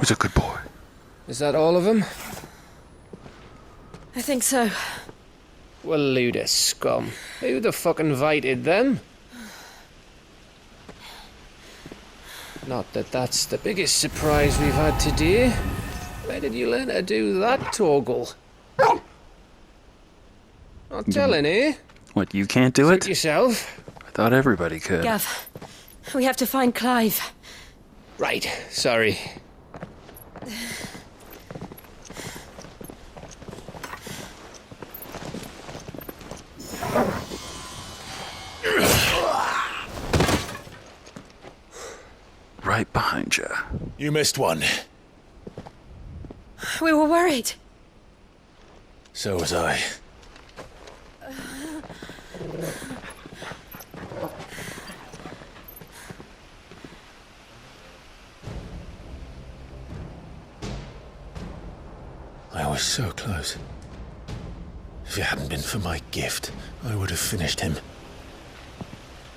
He's a good boy. Is that all of them? I think so. Well, load of scum. Who the fuck invited them? Not that that's the biggest surprise we've had today. Where did you learn to do that, Torgal? Not telling, eh? What, you can't do Suit it? yourself. I thought everybody could. Gav, we have to find Clive. Right, sorry. Right behind you. You missed one. We were worried. So was I. I was so close. If it hadn't been for my gift, I would have finished him.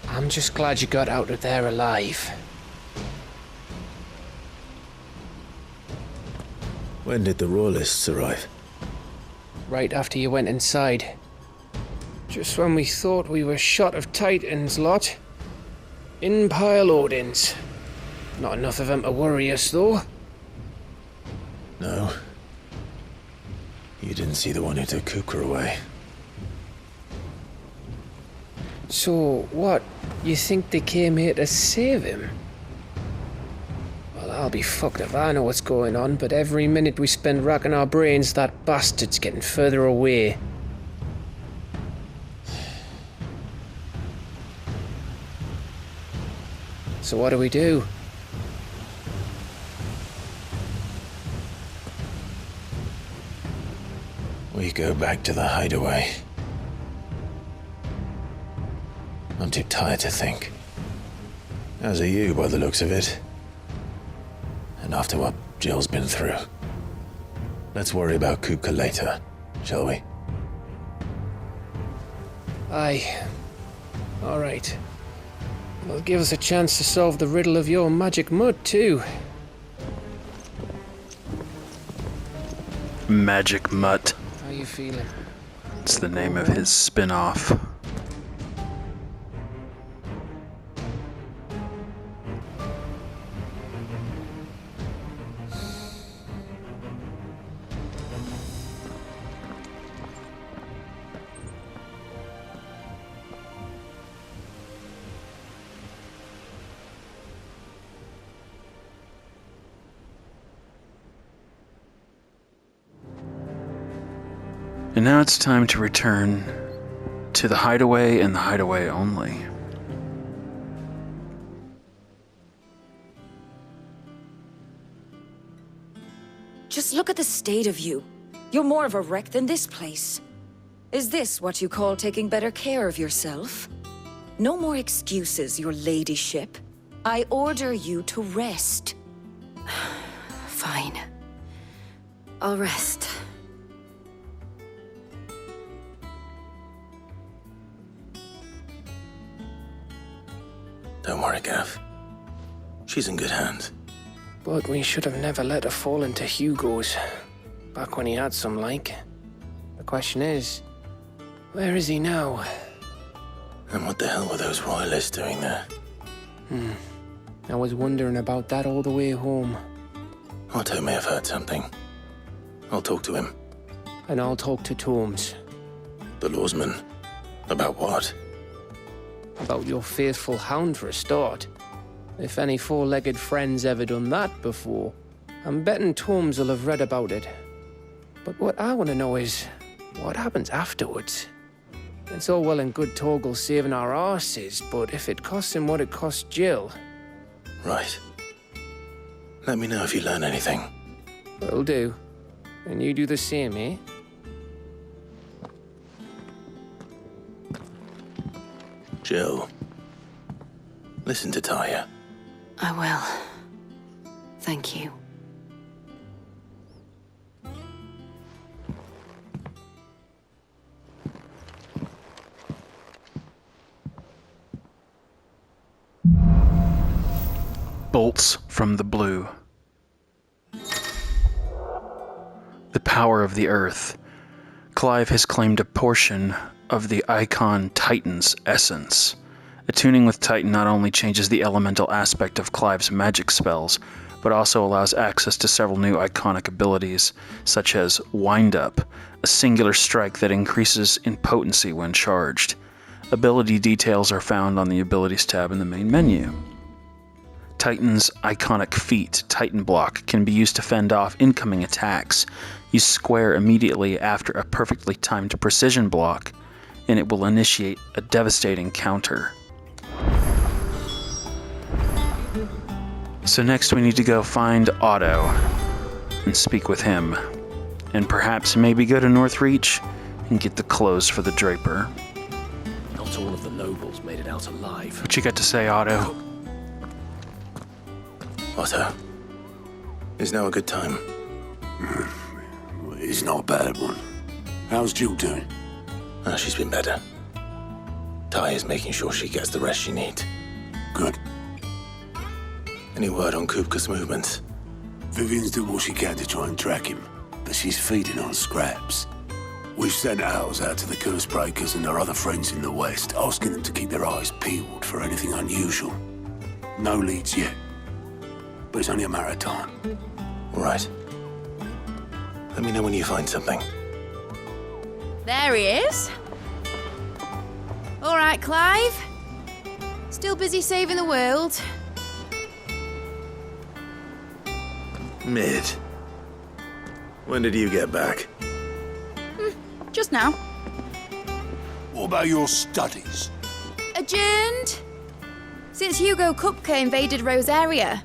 I'm just glad you got out of there alive. When did the Royalists arrive? Right after you went inside. Just when we thought we were shot of Titans, lot. In pile Odins. Not enough of them to worry us, though. No. You didn't see the one who took Kukra away. So, what? You think they came here to save him? Well, I'll be fucked if I know what's going on, but every minute we spend racking our brains, that bastard's getting further away. So what do we do? We go back to the hideaway. I'm too tired to think. As are you, by the looks of it. And after what Jill's been through. Let's worry about Kupka later, shall we? Aye. All right. It'll give us a chance to solve the riddle of your magic mud, too. Magic Mutt. How you feeling? It's the name of his spin-off. And now it's time to return to the hideaway and the hideaway only. Just look at the state of you. You're more of a wreck than this place. Is this what you call taking better care of yourself? No more excuses, your ladyship. I order you to rest. Fine. I'll rest. Don't worry, Gav. She's in good hands. But we should have never let her fall into Hugo's. Back when he had some like. The question is, where is he now? And what the hell were those royalists doing there? I was wondering about that all the way home. Otto may have heard something. I'll talk to him. And I'll talk to Tomes. The lawsman. About what? About your faithful hound for a start. If any four-legged friend's ever done that before, I'm betting Tomes will have read about it. But what I want to know is, what happens afterwards? It's all well and good Torgal saving our arses, but if it costs him what it cost Jill... Right. Let me know if you learn anything. Will do. And you do the same, eh? Jill. Listen to Taya. I will. Thank you. Bolts from the blue. The power of the earth. Clive has claimed a portion of the icon Titan's essence. Attuning with Titan not only changes the elemental aspect of Clive's magic spells, but also allows access to several new iconic abilities, such as Wind Up, a singular strike that increases in potency when charged. Ability details are found on the Abilities tab in the main menu. Titan's iconic feat, Titan Block, can be used to fend off incoming attacks. Use square immediately after a perfectly timed precision block, and it will initiate a devastating counter. So next we need to go find Otto and speak with him, and perhaps maybe go to Northreach and get the clothes for the Draper. Not all of the nobles made it out alive. What you got to say, Otto? Otto, is now a good time? It's not a bad one. How's Jill doing? Oh, she's been better. Ty is making sure she gets the rest she needs. Good. Any word on Kupka's movements? Vivian's doing what she can to try and track him, but she's feeding on scraps. We've sent ours out to the Cursebreakers and our other friends in the West, asking them to keep their eyes peeled for anything unusual. No leads yet, but it's only a matter of time. All right. Let me know when you find something. There he is. All right, Clive. Still busy saving the world. Mid. When did you get back? Just now. What about your studies? Adjourned. Since Hugo Kupka invaded Rosaria.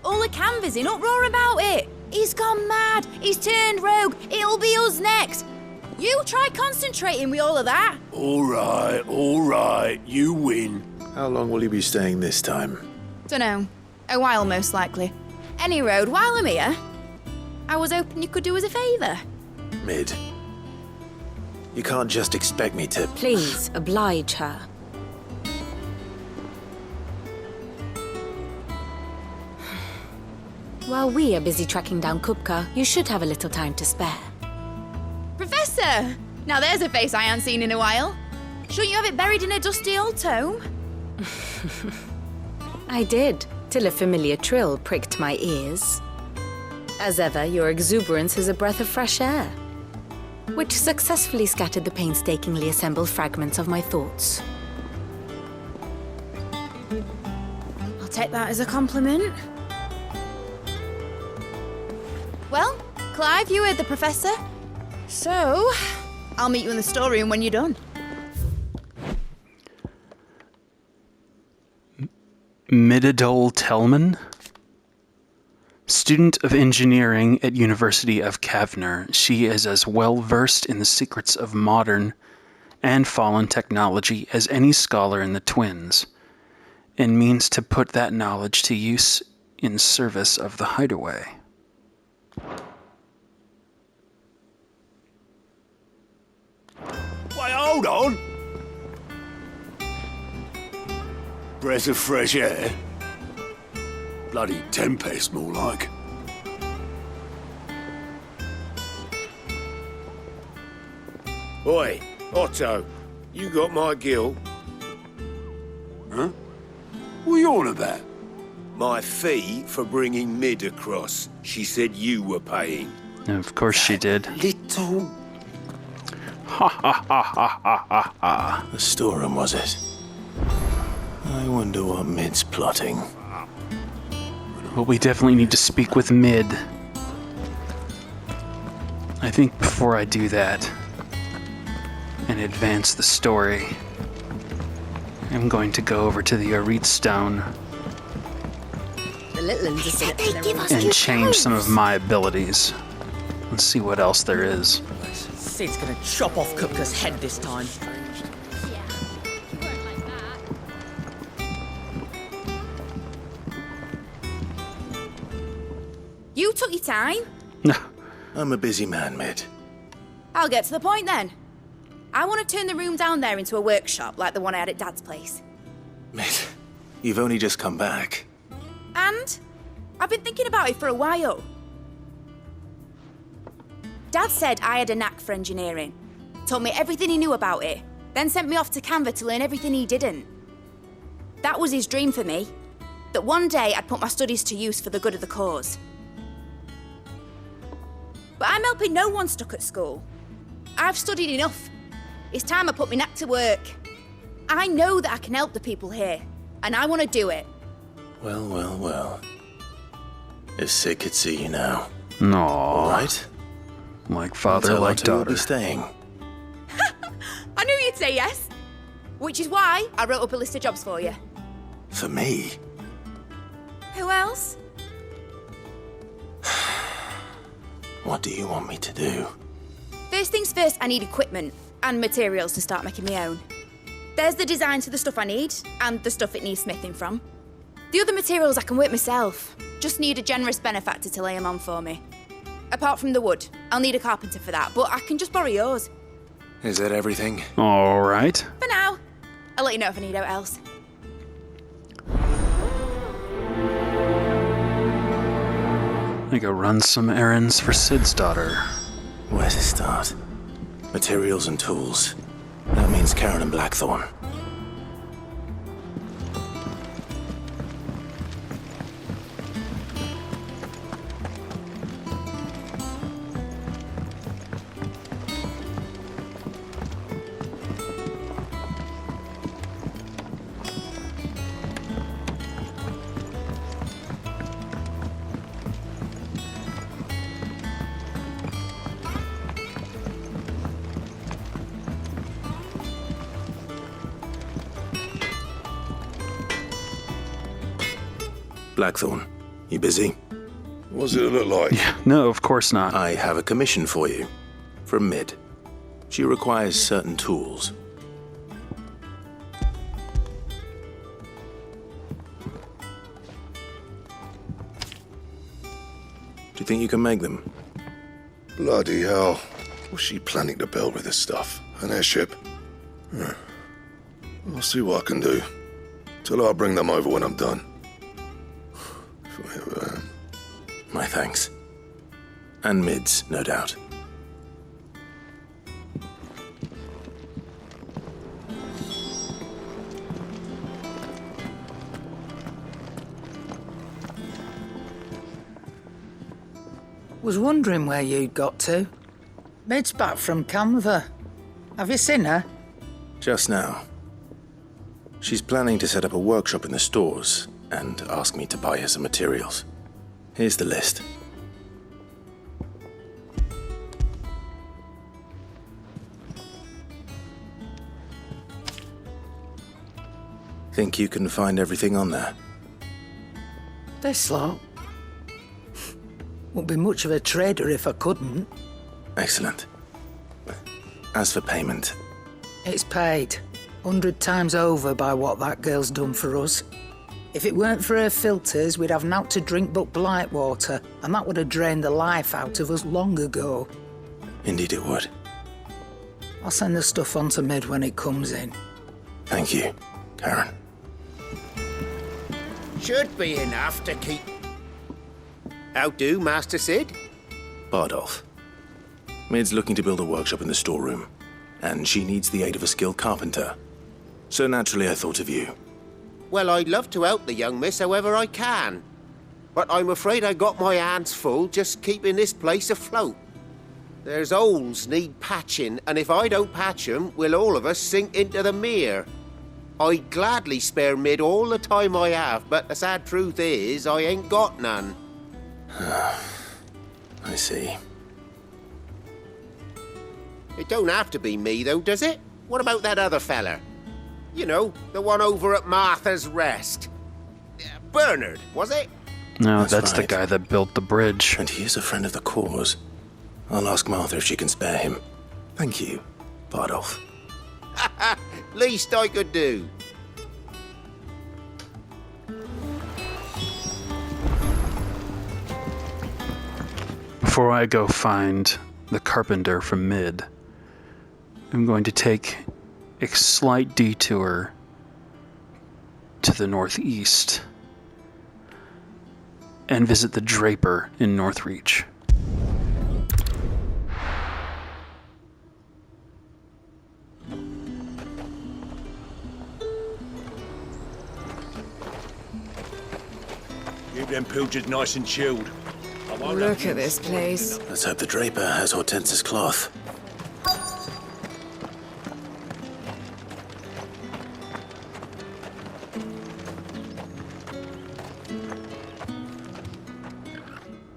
All the canvas in uproar about it. He's gone mad. He's turned rogue. It'll be us next. You try concentrating with all of that. All right. You win. How long will you be staying this time? Dunno. A while, most likely. Any road, while I'm here, I was hoping you could do us a favour. Mid. You can't just expect me to... Please, oblige her. While we are busy tracking down Kupka, you should have a little time to spare. Professor! Now there's a face I haven't seen in a while. Shouldn't you have it buried in a dusty old tome? I did, till a familiar trill pricked my ears. As ever, your exuberance is a breath of fresh air, which successfully scattered the painstakingly assembled fragments of my thoughts. I'll take that as a compliment. Well, Clive, you heard the professor. So, I'll meet you in the storeroom when you're done. Midadol Tellman? Student of engineering at University of Kavner, she is as well versed in the secrets of modern and fallen technology as any scholar in the Twins, and means to put that knowledge to use in service of the Hideaway. Wait, hold on! Breath of fresh air? Bloody tempest, more like. Oi, Otto, you got my gill? Huh? What are you on about? My fee for bringing Mid across. She said you were paying. Of course she did. Little... Ha ha ha ha ha ha ha. The storeroom, was it? I wonder what Mid's plotting. Well, we definitely need to speak with Mid. I think before I do that, and advance the story, I'm going to go over to the Arit Stone The little ones are sitting there. and change some of my abilities. Let's see what else there is. Sid's gonna chop off Kupka's head this time. You took your time. No. I'm a busy man, Mid. I'll get to the point then. I want to turn the room down there into a workshop like the one I had at Dad's place. Mid, you've only just come back. And I've been thinking about it for a while. Dad said I had a knack for engineering. Told me everything he knew about it. Then sent me off to Canva to learn everything he didn't. That was his dream for me. That one day I'd put my studies to use for the good of the cause. But I'm helping no one stuck at school. I've studied enough. It's time I put my knack to work. I know that I can help the people here, and I want to do it. Well, well, well. If Sid could see you now. No. All right? Like father, Tell like her to daughter. be staying. I knew you'd say yes. Which is why I wrote up a list of jobs for you. For me? Who else? What do you want me to do? First things first, I need equipment and materials to start making my own. There's the designs for the stuff I need and the stuff it needs smithing from. The other materials I can work myself. Just need a generous benefactor to lay them on for me. Apart from the wood, I'll need a carpenter for that, but I can just borrow yours. Is that everything? All right. For now. I'll let you know if I need out else. I go run some errands for Sid's daughter. Where to start? Materials and tools. That means Karen and Blackthorn. Blackthorn, you busy? What's it look like? No, of course not. I have a commission for you. From Mid. She requires certain tools. Do you think you can make them? Bloody hell. What's she planning to build with this stuff? An airship? I'll see what I can do. Tell her I'll bring them over when I'm done. My thanks. And Mid's, no doubt. Was wondering where you'd got to. Mid's back from Canva. Have you seen her? Just now. She's planning to set up a workshop in the stores and ask me to buy her some materials. Here's the list. Think you can find everything on there? This lot. Wouldn't be much of a trader if I couldn't. Excellent. As for payment, It's paid 100 times over by what that girl's done for us. If it weren't for her filters, we'd have naught to drink but blight water, and that would have drained the life out of us long ago. indeed it would. I'll send the stuff on to Mid when it comes in. Thank you, Karen. Should be enough to keep... How do, Master Sid? Bardolph. Mid's looking to build a workshop in the storeroom, and she needs the aid of a skilled carpenter. So naturally I thought of you. Well, I'd love to help the young miss however I can. But I'm afraid I got my hands full just keeping this place afloat. There's holes need patching, and if I don't patch 'em, we'll all of us sink into the mere. I'd gladly spare Mid all the time I have, but the sad truth is, I ain't got none. I see. It don't have to be me, though, does it? What about that other feller? You know, the one over at Martha's Rest. Bernard, was it? No, That's that's the right. guy that built the bridge. And he is a friend of the cause. I'll ask Martha if she can spare him. Thank you, Bardolph. Least I could do. Before I go find the carpenter from Mid, I'm going to take a slight detour to the northeast and visit the Draper in Northreach. Keep them pilchards nice and chilled. Look at this place. Let's hope the Draper has Hortense's cloth.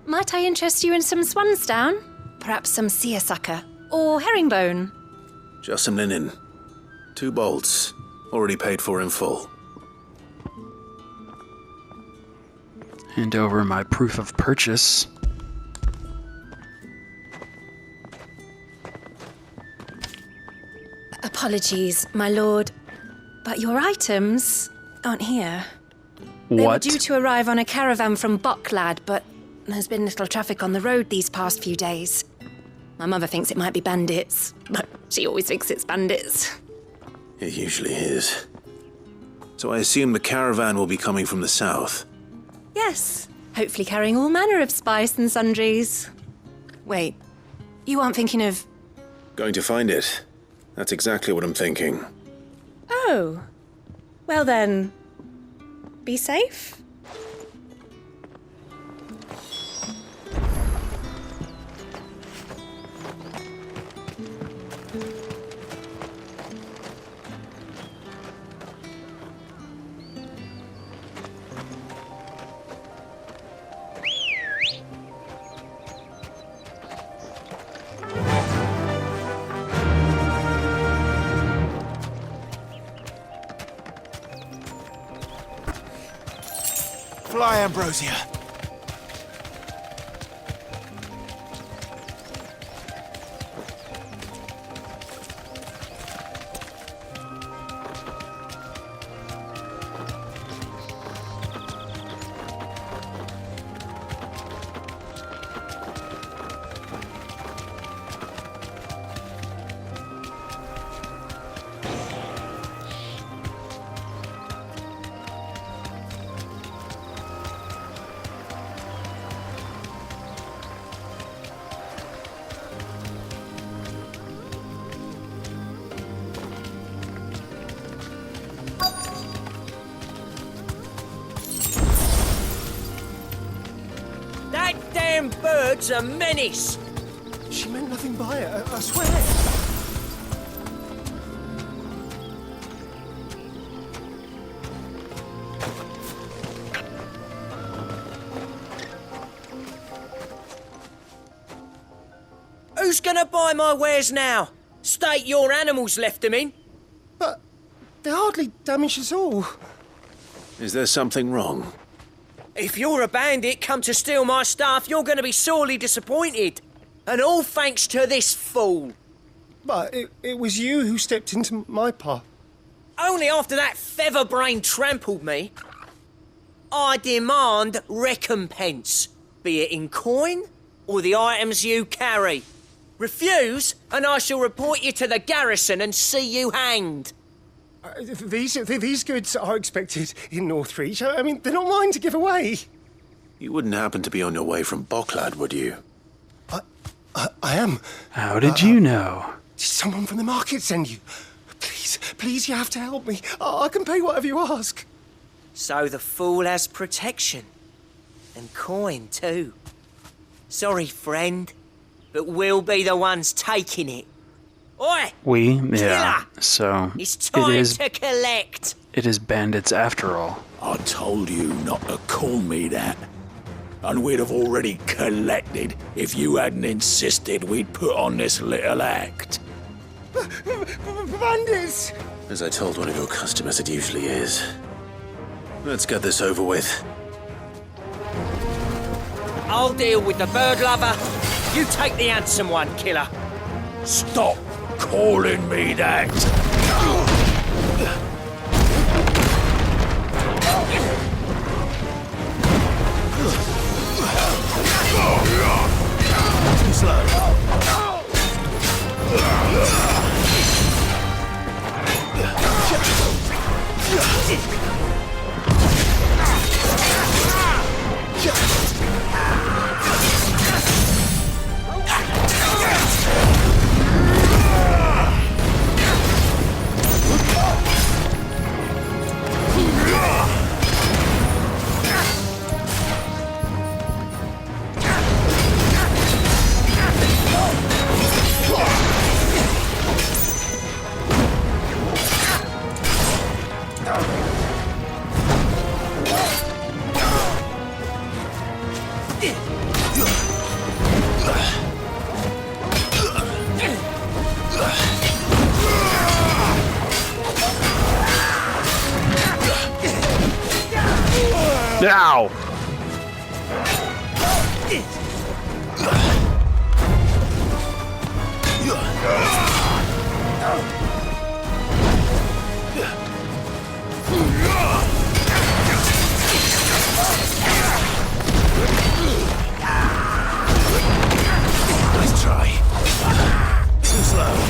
Might I interest you in some swansdown? Perhaps some seersucker or herringbone? Just some linen. 2 bolts. Already paid for in full. Hand over my proof of purchase. Apologies, my lord, but your items aren't here. They were What? due to arrive on a caravan from Bocklad, but there's been little traffic on the road these past few days. My mother thinks it might be bandits, but she always thinks it's bandits. It usually is. So I assume the caravan will be coming from the south. Yes, hopefully carrying all manner of spice and sundries. Wait, you aren't thinking of... Going to find it. That's exactly what I'm thinking. Oh, well then, be safe. Fly, Ambrosia. That damn bird's a menace! She meant nothing by it, I swear. Who's gonna buy my wares now? State your animals left them in. But they hardly damage us all. Is there something wrong? If you're a bandit come to steal my stuff, you're gonna be sorely disappointed. And all thanks to this fool. But it was you who stepped into my path. Only after that featherbrain trampled me. I demand recompense, be it in coin or the items you carry. Refuse, and I shall report you to the garrison and see you hanged. These goods are expected in Northreach. I mean, they're not mine to give away. You wouldn't happen to be on your way from Bocklad, would you? I am. How did you know? Did someone from the market send you? Please, you have to help me. I can pay whatever you ask. So the fool has protection. And coin, too. Sorry, friend, but we'll be the ones taking it. Oi! Yeah. So It's time to collect. It is bandits after all. I told you not to call me that. And we'd have already collected if you hadn't insisted we'd put on this little act. Bandits! As I told one of your customers, it usually is. Let's get this over with. I'll deal with the bird lover. You take the handsome one, killer. Stop calling me that. Too slow. Ow! Nice try. Too slow.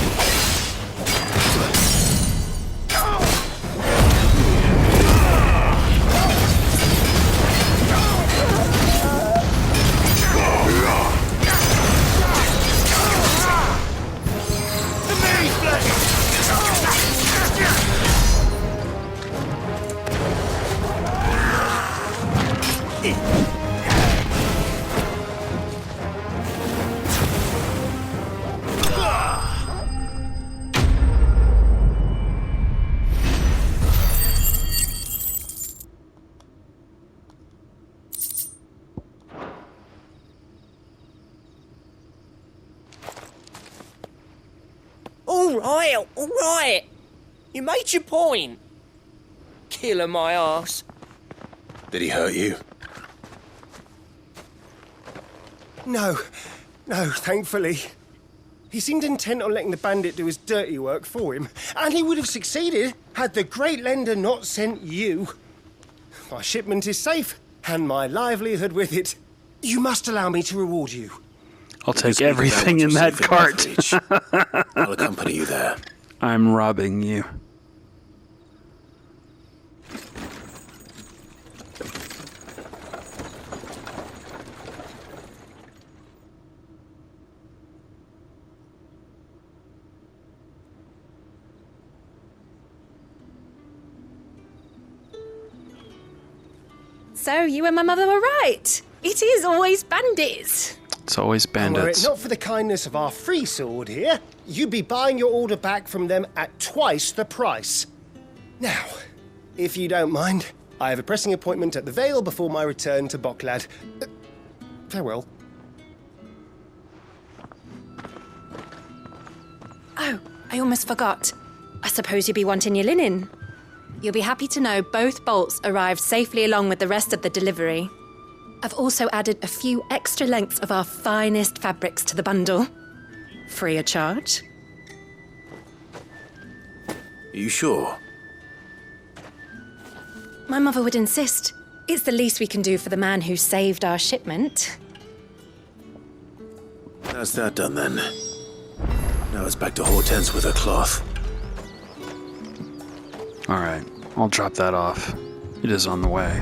All right. You made your point. Killer my ass. Did he hurt you? No, thankfully. He seemed intent on letting the bandit do his dirty work for him, and he would have succeeded had the Great Lender not sent you. My shipment is safe, and my livelihood with it. You must allow me to reward you. I'll take everything in that cart. I'll accompany you there. I'm robbing you. So, you and my mother were right. It is always bandits. It's always Were it bandits. not for the kindness of our free sword here, you'd be buying your order back from them at twice the price. Now, if you don't mind, I have a pressing appointment at the Vale before my return to Boklad. Farewell. Oh, I almost forgot. I suppose you'll be wanting your linen. You'll be happy to know both bolts arrived safely along with the rest of the delivery. I've also added a few extra lengths of our finest fabrics to the bundle. Free of charge. Are you sure? My mother would insist. It's the least we can do for the man who saved our shipment. That's that done then. Now it's back to Hortense with her cloth. Alright, I'll drop that off. It is on the way.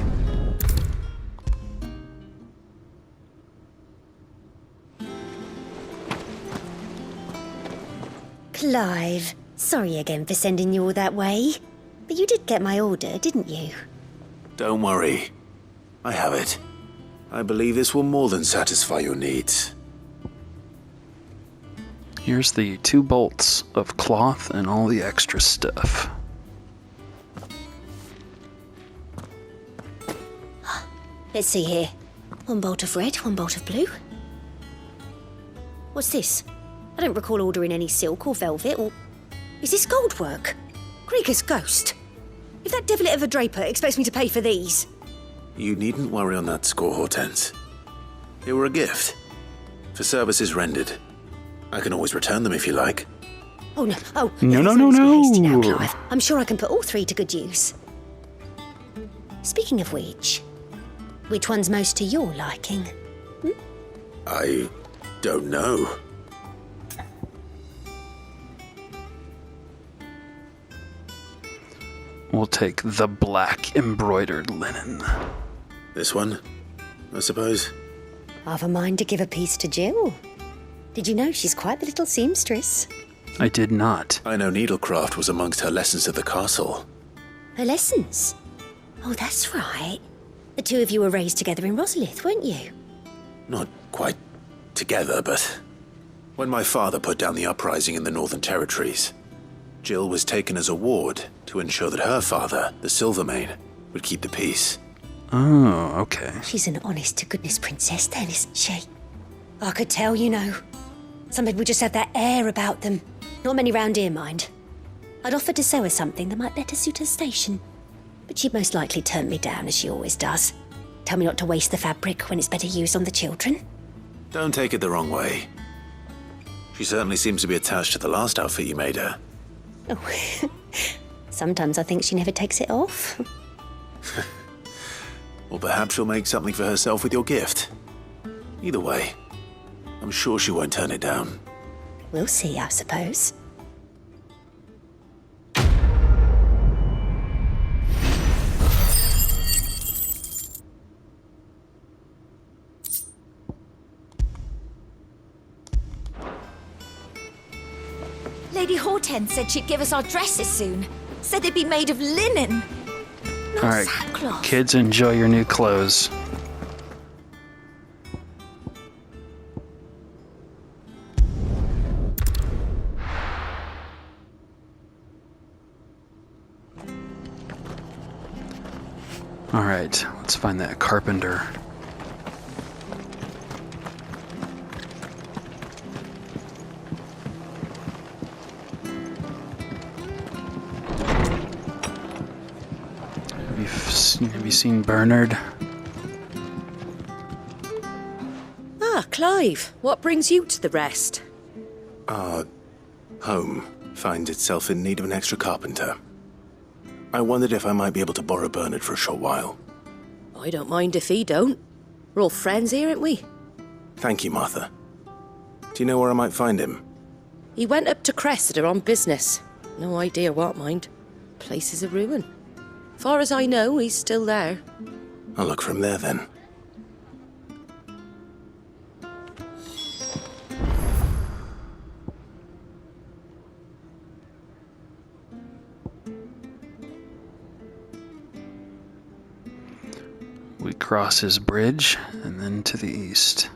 Clive, sorry again for sending you all that way. But you did get my order, didn't you? Don't worry. I have it. I believe this will more than satisfy your needs. Here's the 2 bolts of cloth and all the extra stuff. Let's see here. 1 bolt of red, 1 bolt of blue. What's this? I don't recall ordering any silk or velvet or... Is this gold work? Krieger's ghost. If that devilet of a draper expects me to pay for these... You needn't worry on that score, Hortense. They were a gift. For services rendered. I can always return them if you like. Oh, no. Oh, No. Hasty now, Clive. I'm sure I can put all 3 to good use. Speaking of which one's most to your liking? I don't know. We'll take the black embroidered linen. This one, I suppose? I've a mind to give a piece to Jill. Did you know she's quite the little seamstress? I did not. I know needlecraft was amongst her lessons at the castle. Her lessons? Oh, that's right. The 2 of you were raised together in Rosalith, weren't you? Not quite together, but... When my father put down the uprising in the Northern Territories, Jill was taken as a ward to ensure that her father, the Silvermane, would keep the peace. Oh, okay. She's an honest-to-goodness princess then, isn't she? I could tell, you know. Some people just have that air about them. Not many round here, mind. I'd offered to sew her something that might better suit her station. But she'd most likely turn me down, as she always does. tell me not to waste the fabric when it's better used on the children. Don't take it the wrong way. She certainly seems to be attached to the last outfit you made her. Oh, sometimes I think she never takes it off. Or perhaps she'll make something for herself with your gift. Either way, I'm sure she won't turn it down. We'll see, I suppose. Lady Hortense said she'd give us our dresses soon. Said they'd be made of linen. Not All right, sackcloth. kids, enjoy your new clothes. All right, let's find that carpenter. Have you seen Bernard? Ah, Clive. What brings you to the rest? Our home finds itself in need of an extra carpenter. I wondered if I might be able to borrow Bernard for a short while. I don't mind if he don't. We're all friends here, aren't we? Thank you, Martha. Do you know where I might find him? He went up to Cressida on business. No idea what, mind. Place is a ruin. Far as I know, he's still there. I'll look for him there then. We cross his bridge and then to the east.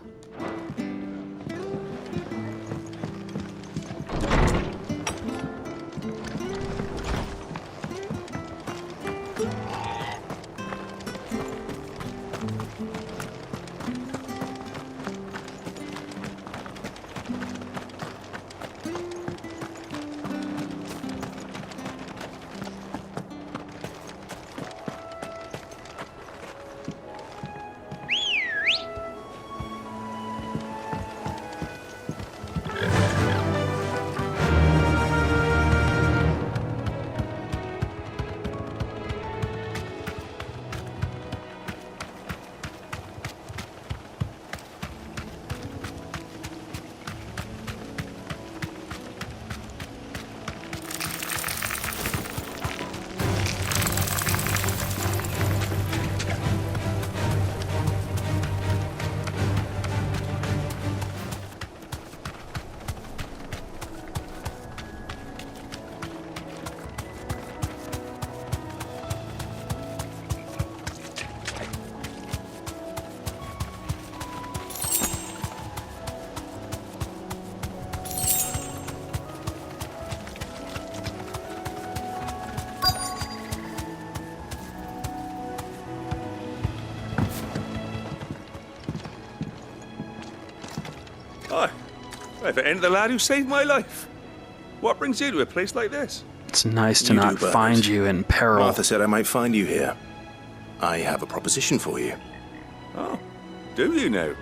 Hi. If it ain't the lad who saved my life. What brings you to a place like this? It's nice to You not do, Bernard. find you in peril. Martha said I might find you here. I have a proposition for you. Oh, do you now?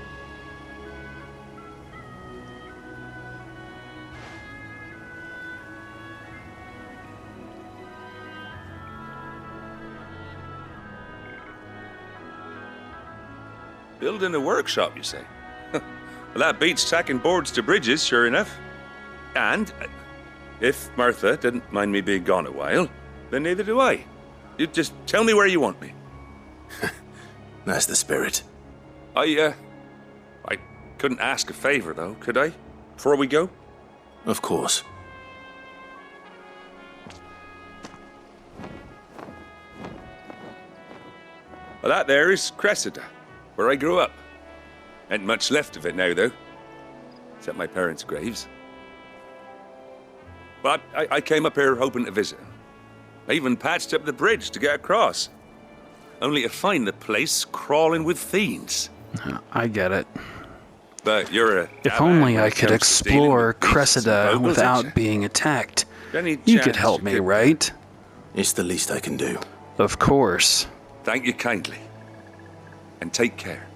Building a workshop, you say? Well, that beats tacking boards to bridges, sure enough. And if Martha didn't mind me being gone a while, then neither do I. You just tell me where you want me. That's the spirit. I couldn't ask a favor, though, could I? Before we go? Of course. Well, that there is Cressida, where I grew up. Ain't much left of it now, though. Except my parents' graves. But I came up here hoping to visit. I even patched up the bridge to get across. Only to find the place crawling with fiends. I get it. But you're a... If only I could explore Cressida without being attacked. You could help me, right? It's the least I can do. Of course. Thank you kindly. and take care.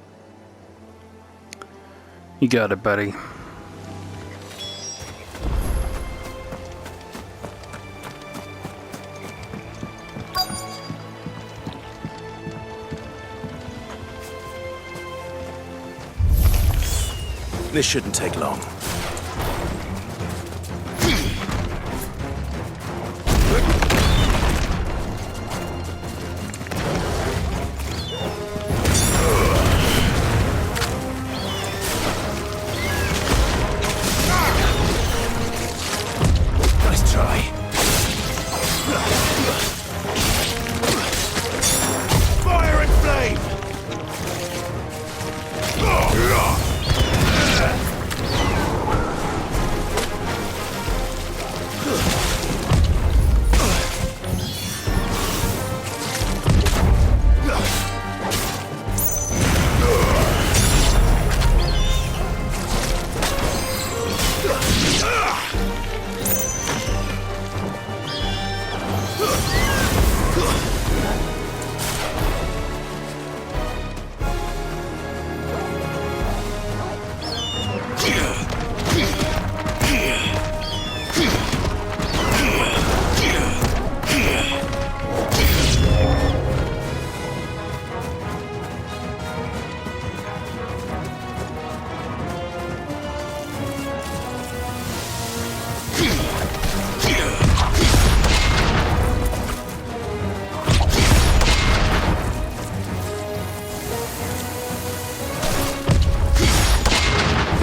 You got it, buddy. This shouldn't take long. Nice try. Fire and flame!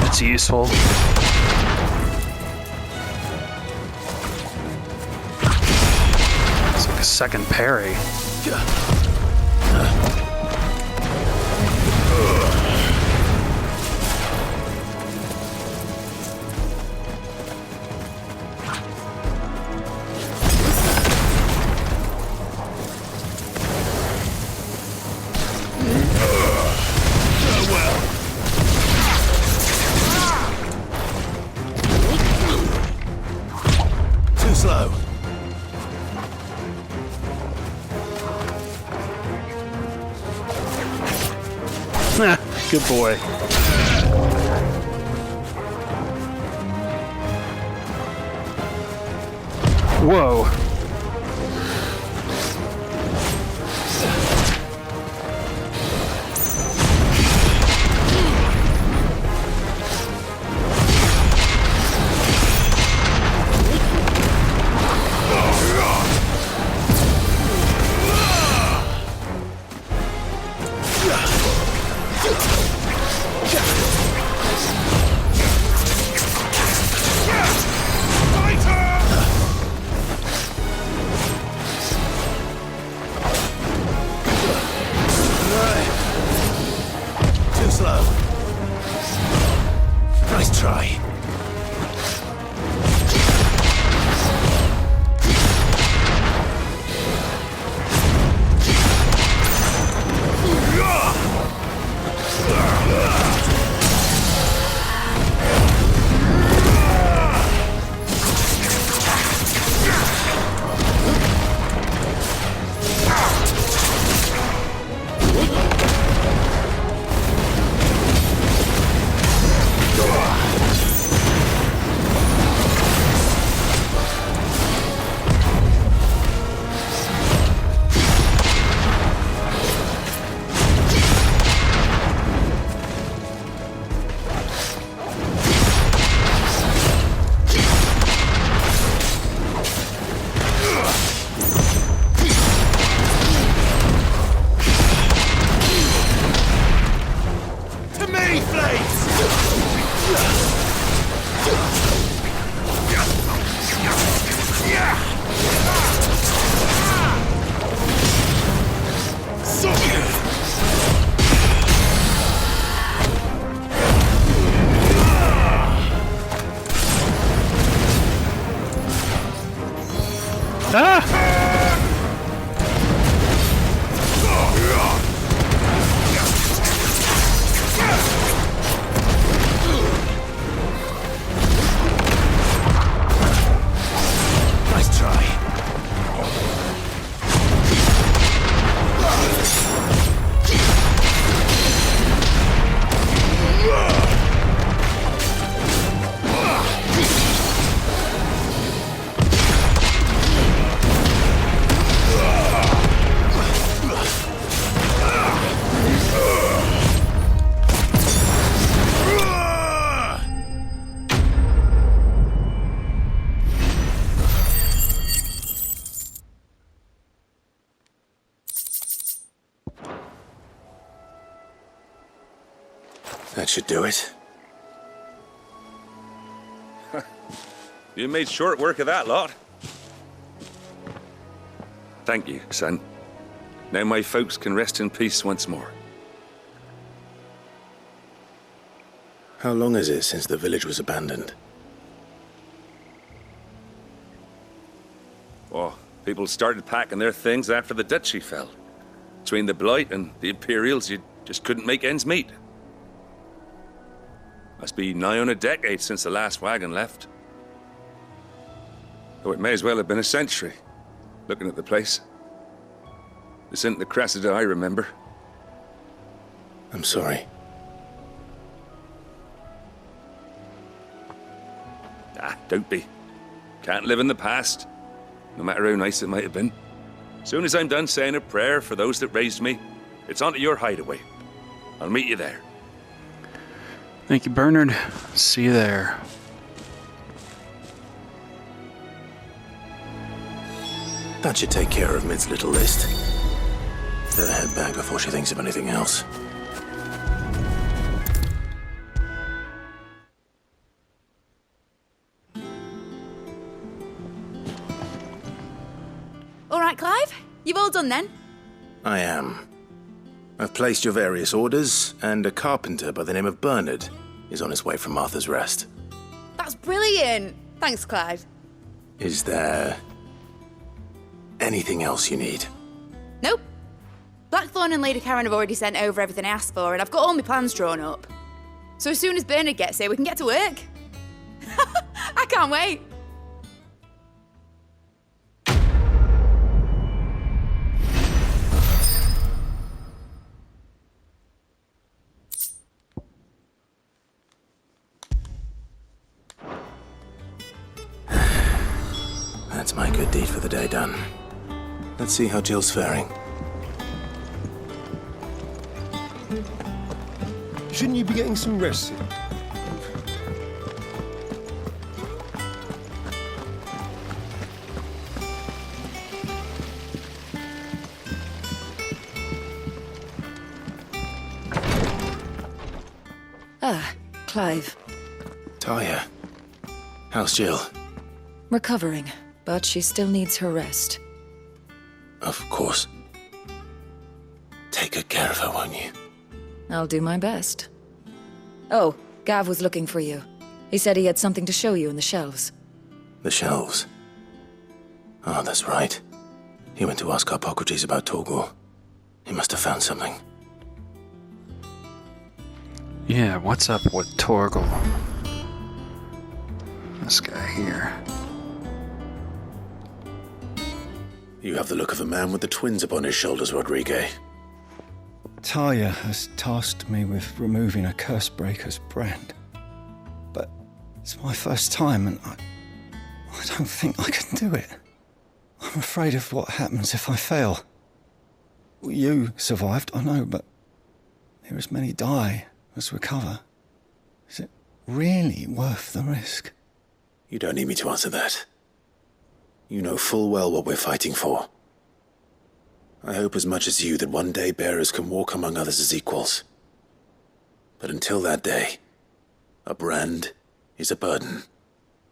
It's useful. It's like a second parry. Too slow. Good boy. Whoa. Too slow. Nice try. To me, Blades! Ah! Nice try. That should do it. You made short work of that lot. Thank you, son. Now my folks can rest in peace once more. How long is it since the village was abandoned? Oh, people started packing their things after the duchy fell. Between the Blight and the Imperials, you just couldn't make ends meet. Must be nigh on a decade since the last wagon left. Though it may as well have been a century, looking at the place. This isn't the Cressida I remember. I'm sorry. Ah, don't be. Can't live in the past, no matter how nice it might have been. Soon as I'm done saying a prayer for those that raised me, it's on to your hideaway. I'll meet you there. Thank you, Bernard. See you there. That should take care of Mid's little list. Better head back before she thinks of anything else. All right, Clive. You've all done then? I am. I've placed your various orders, and a carpenter by the name of Bernard is on his way from Martha's Rest. That's brilliant. Thanks, Clive. Is there anything else you need? Nope. Blackthorn and Lady Karen have already sent over everything I asked for, and I've got all my plans drawn up. So as soon as Bernard gets here, we can get to work. I can't wait. That's my good deed for the day done. Let's see how Jill's faring. Shouldn't you be getting some rest soon? Ah, Clive. Talia, how's Jill? Recovering, but she still needs her rest. Of course. Take good care of her, won't you? I'll do my best. Oh, Gav was looking for you. He said he had something to show you in the shelves. The shelves? Oh, that's right. He went to ask Harpocrates about Torgor. He must have found something. Yeah, what's up with Torgor? This guy here. You have the look of a man with the twins upon his shoulders, Rodrigue. Talia has tasked me with removing a Cursebreaker's brand. But it's my first time, and I don't think I can do it. I'm afraid of what happens if I fail. You survived, I know, but there as many die as recover. Is it really worth the risk? You don't need me to answer that. You know full well what we're fighting for. I hope as much as you that one day bearers can walk among others as equals. But until that day, a brand is a burden,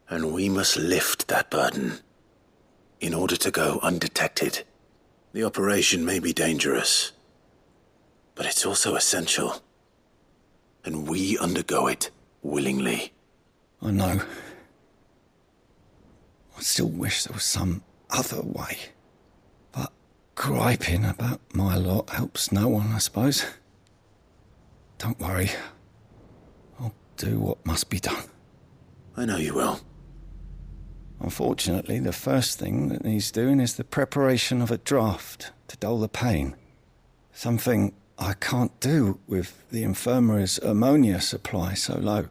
and we must lift that burden in order to go undetected. The operation may be dangerous, but it's also essential, and we undergo it willingly. I know. I still wish there was some other way. But griping about my lot helps no one, I suppose. Don't worry. I'll do what must be done. I know you will. Unfortunately, the first thing that needs doing is the preparation of a draft to dull the pain. Something I can't do with the infirmary's ammonia supply so low.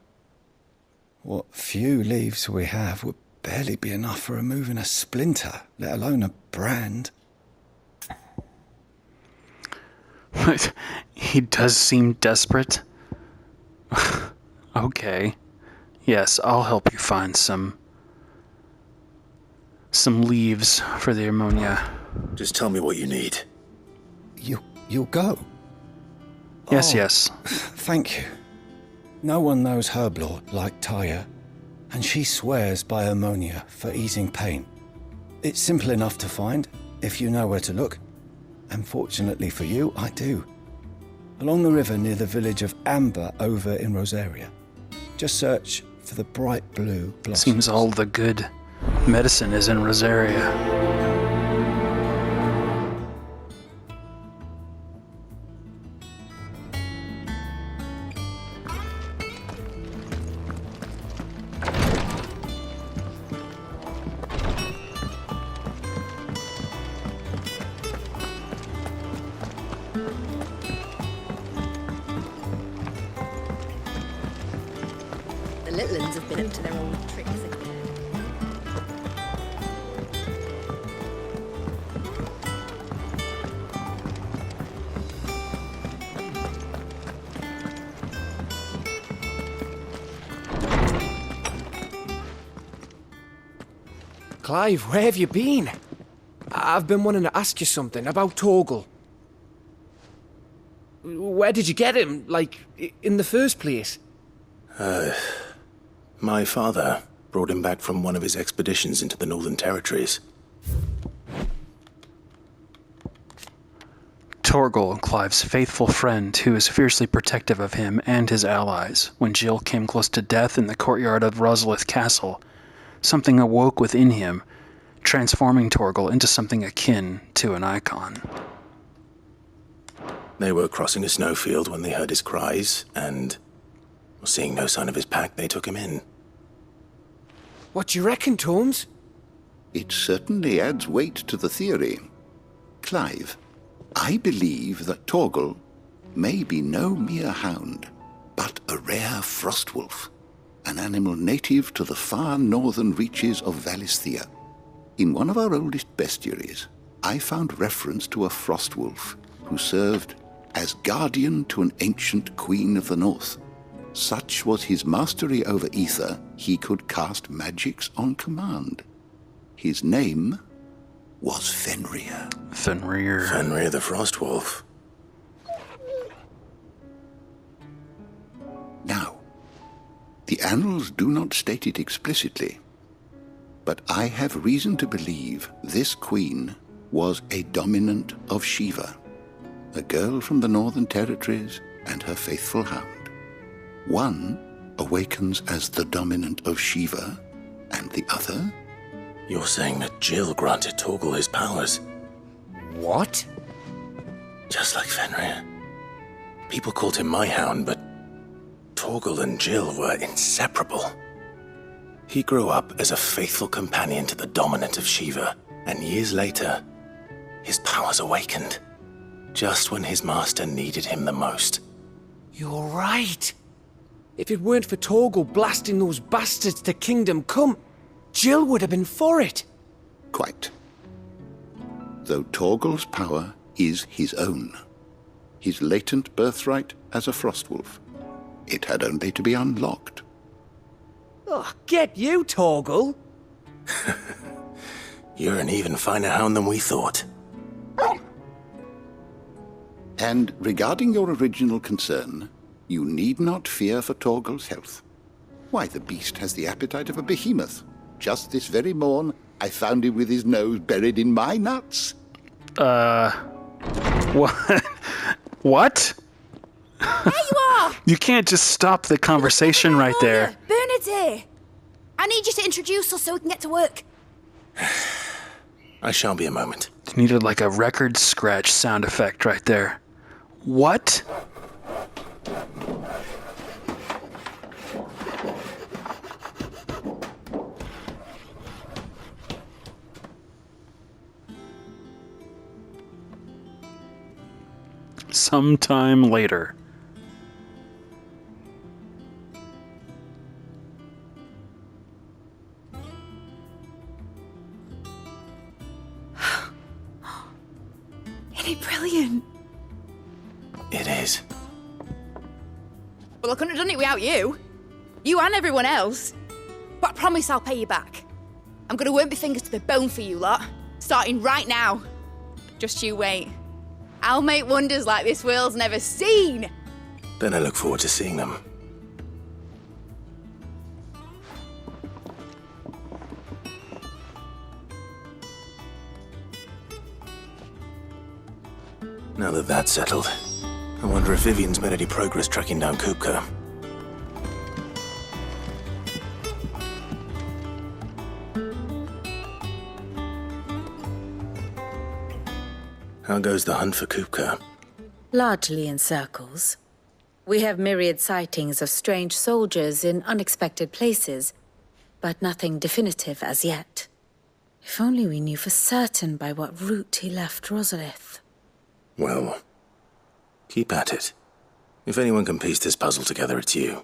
What few leaves we have would barely be enough for removing a splinter, let alone a brand. But he does seem desperate. Okay. Yes, I'll help you find some leaves for the ammonia. Just tell me what you need. You'll go? Yes, yes. Thank you. No one knows herblore like Taya, and she swears by ammonia for easing pain. It's simple enough to find, if you know where to look. And fortunately for you, I do. Along the river near the village of Amber over in Rosaria. Just search for the bright blue blossoms. Seems all the good medicine is in Rosaria. The little ones have been up to their old tricks again. Clive, where have you been? I've been wanting to ask you something about Torgal. Where did you get him, like, in the first place? My father brought him back from one of his expeditions into the Northern Territories. Torgal, Clive's faithful friend, who is fiercely protective of him and his allies. When Jill came close to death in the courtyard of Rosalith Castle, something awoke within him, transforming Torgal into something akin to an icon. They were crossing a snowfield when they heard his cries, and seeing no sign of his pack, they took him in. What do you reckon, Torms? It certainly adds weight to the theory. Clive, I believe that Torgal may be no mere hound, but a rare frostwolf, an animal native to the far northern reaches of Valisthea. In one of our oldest bestiaries, I found reference to a frostwolf who served as guardian to an ancient queen of the north. Such was his mastery over ether, he could cast magics on command. His name was Fenrir. Fenrir. Fenrir the Frostwolf. Now, the annals do not state it explicitly, but I have reason to believe this queen was a dominant of Shiva, a girl from the Northern Territories and her faithful hound. One awakens as the dominant of Shiva, and the other? You're saying that Jill granted Torgal his powers? What? Just like Fenrir. People called him my hound, but Torgal and Jill were inseparable. He grew up as a faithful companion to the dominant of Shiva, and years later, his powers awakened, just when his master needed him the most. You're right. If it weren't for Torgal blasting those bastards to Kingdom Come, Jill would have been for it. Quite. Though Torgal's power is his own, his latent birthright as a Frostwolf, it had only to be unlocked. Oh, get you, Torgal! You're an even finer hound than we thought. And regarding your original concern, you need not fear for Torgal's health. Why, the beast has the appetite of a behemoth. Just this very morn, I found him with his nose buried in my nuts. What? What? There you are! You can't just stop the conversation right there. Bernard's here. I need you to introduce us so we can get to work. I shall be a moment. You needed like a record scratch sound effect right there. What? Sometime later. Isn't it brilliant? It is. Well, I couldn't have done it without you. You and everyone else. But I promise I'll pay you back. I'm gonna work my fingers to the bone for you lot, starting right now. Just you wait. I'll make wonders like this world's never seen. Then I look forward to seeing them. Now that that's settled, I wonder if Vivian's made any progress tracking down Kupka. How goes the hunt for Kupka? Largely in circles. We have myriad sightings of strange soldiers in unexpected places, but nothing definitive as yet. If only we knew for certain by what route he left Rosalith. Well, keep at it. If anyone can piece this puzzle together, it's you.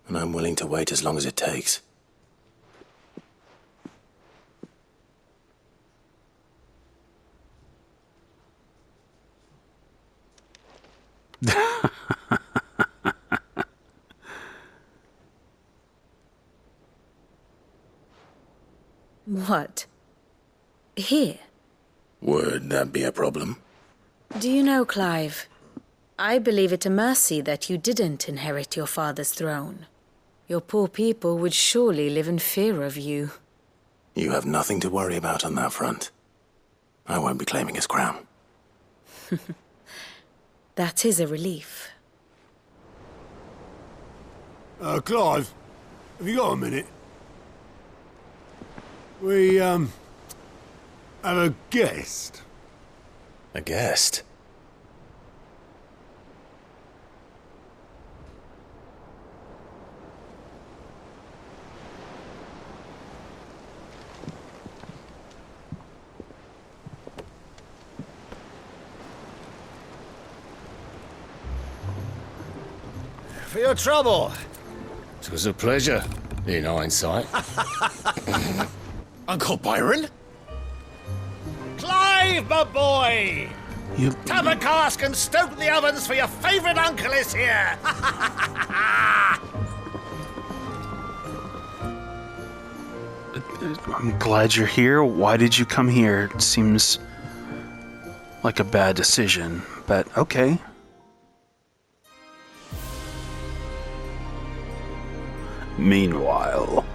And I'm willing to wait as long as it takes. What? Here? Would that be a problem? Do you know, Clive, I believe it a mercy that you didn't inherit your father's throne. Your poor people would surely live in fear of you. You have nothing to worry about on that front. I won't be claiming his crown. That is a relief. Clive, have you got a minute? We, have a guest. A guest? For your trouble. It was a pleasure, in hindsight. Uncle Byron? Clive, my boy! Tub a cask and stoke the ovens, for your favourite uncle is here! I'm glad you're here. Why did you come here? It seems like a bad decision, but okay. Meanwhile...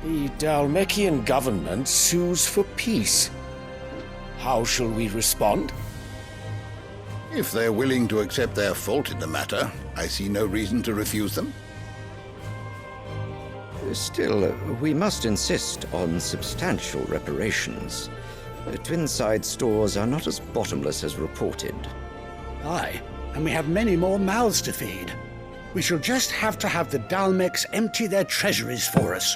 The Dhalmekian government sues for peace. How shall we respond? If they're willing to accept their fault in the matter, I see no reason to refuse them. Still, we must insist on substantial reparations. Twinside stores are not as bottomless as reported. Aye, and we have many more mouths to feed. We shall just have to have the Dhalmeks empty their treasuries for us.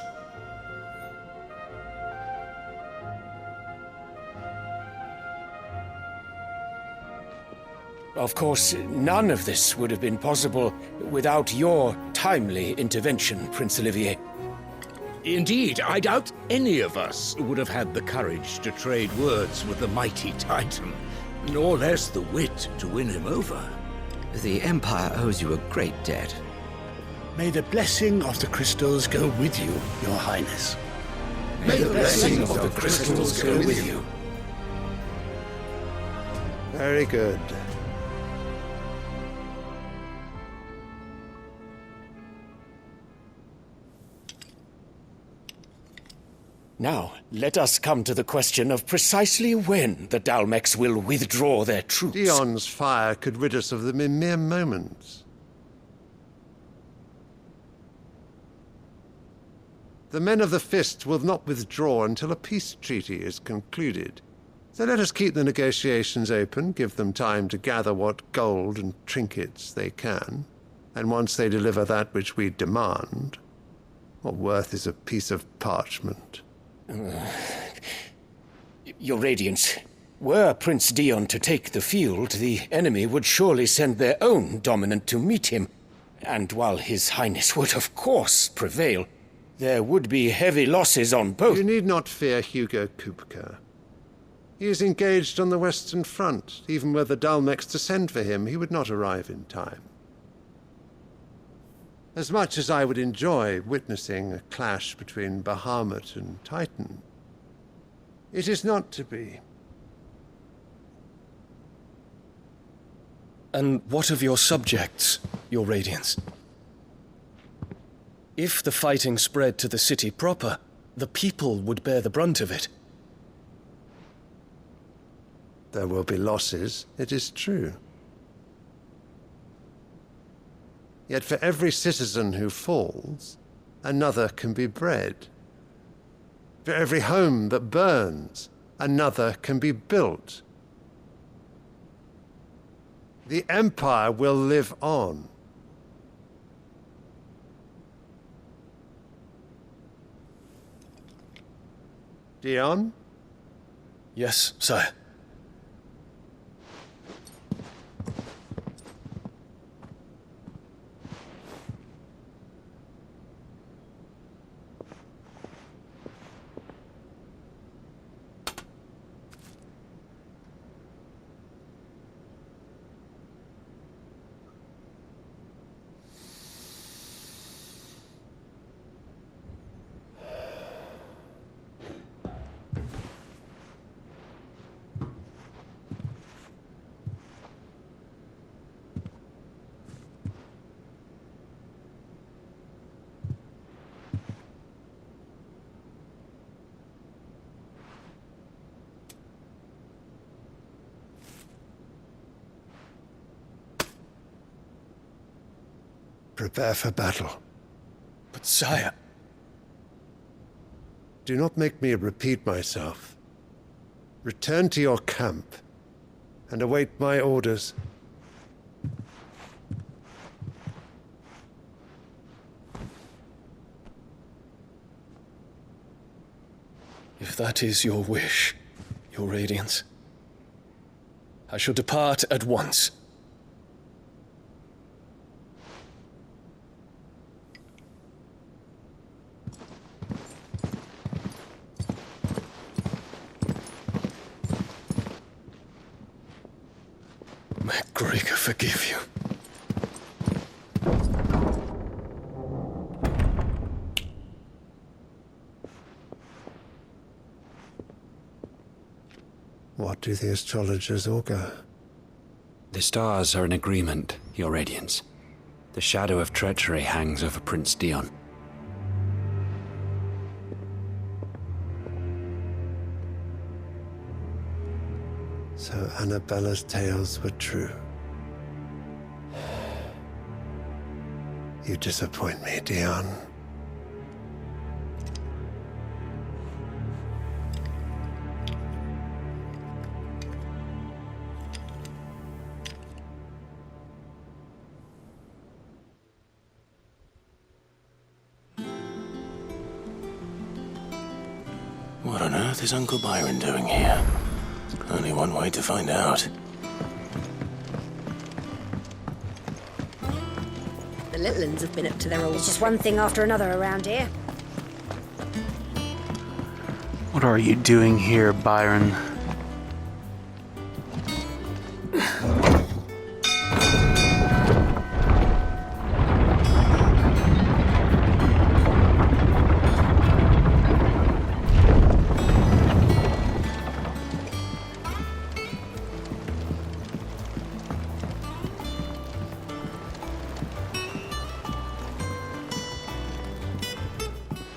Of course, none of this would have been possible without your timely intervention, Prince Olivier. Indeed, I doubt any of us would have had the courage to trade words with the mighty Titan, nor less the wit to win him over. The Empire owes you a great debt. May the blessing of the crystals go with you, Your Highness. May the blessing of the crystals go with you. Very good. Now, let us come to the question of precisely when the Dhalmeks will withdraw their troops. Dion's fire could rid us of them in mere moments. The men of the Fist will not withdraw until a peace treaty is concluded. So let us keep the negotiations open, give them time to gather what gold and trinkets they can, and once they deliver that which we demand, what worth is a piece of parchment? Your Radiance, were Prince Dion to take the field, the enemy would surely send their own dominant to meet him. And while His Highness would of course prevail, there would be heavy losses on both. You need not fear Hugo Kupka. He is engaged on the Western Front. Even were the Dhalmeks to send for him, he would not arrive in time. As much as I would enjoy witnessing a clash between Bahamut and Titan, it is not to be. And what of your subjects, Your Radiance? If the fighting spread to the city proper, the people would bear the brunt of it. There will be losses, it is true. Yet for every citizen who falls, another can be bred. For every home that burns, another can be built. The Empire will live on. Dion? Yes, sire. Prepare for battle. But sire... Do not make me repeat myself. Return to your camp and await my orders. If that is your wish, Your Radiance, I shall depart at once. May Gregor forgive you. What do the astrologers augur? The stars are in agreement, Your Radiance. The shadow of treachery hangs over Prince Dion. So Annabella's tales were true. You disappoint me, Dion. What on earth is Uncle Byron doing here? Only one way to find out. The little uns have been up to their old... It's just one thing after another around here. What are you doing here, Byron?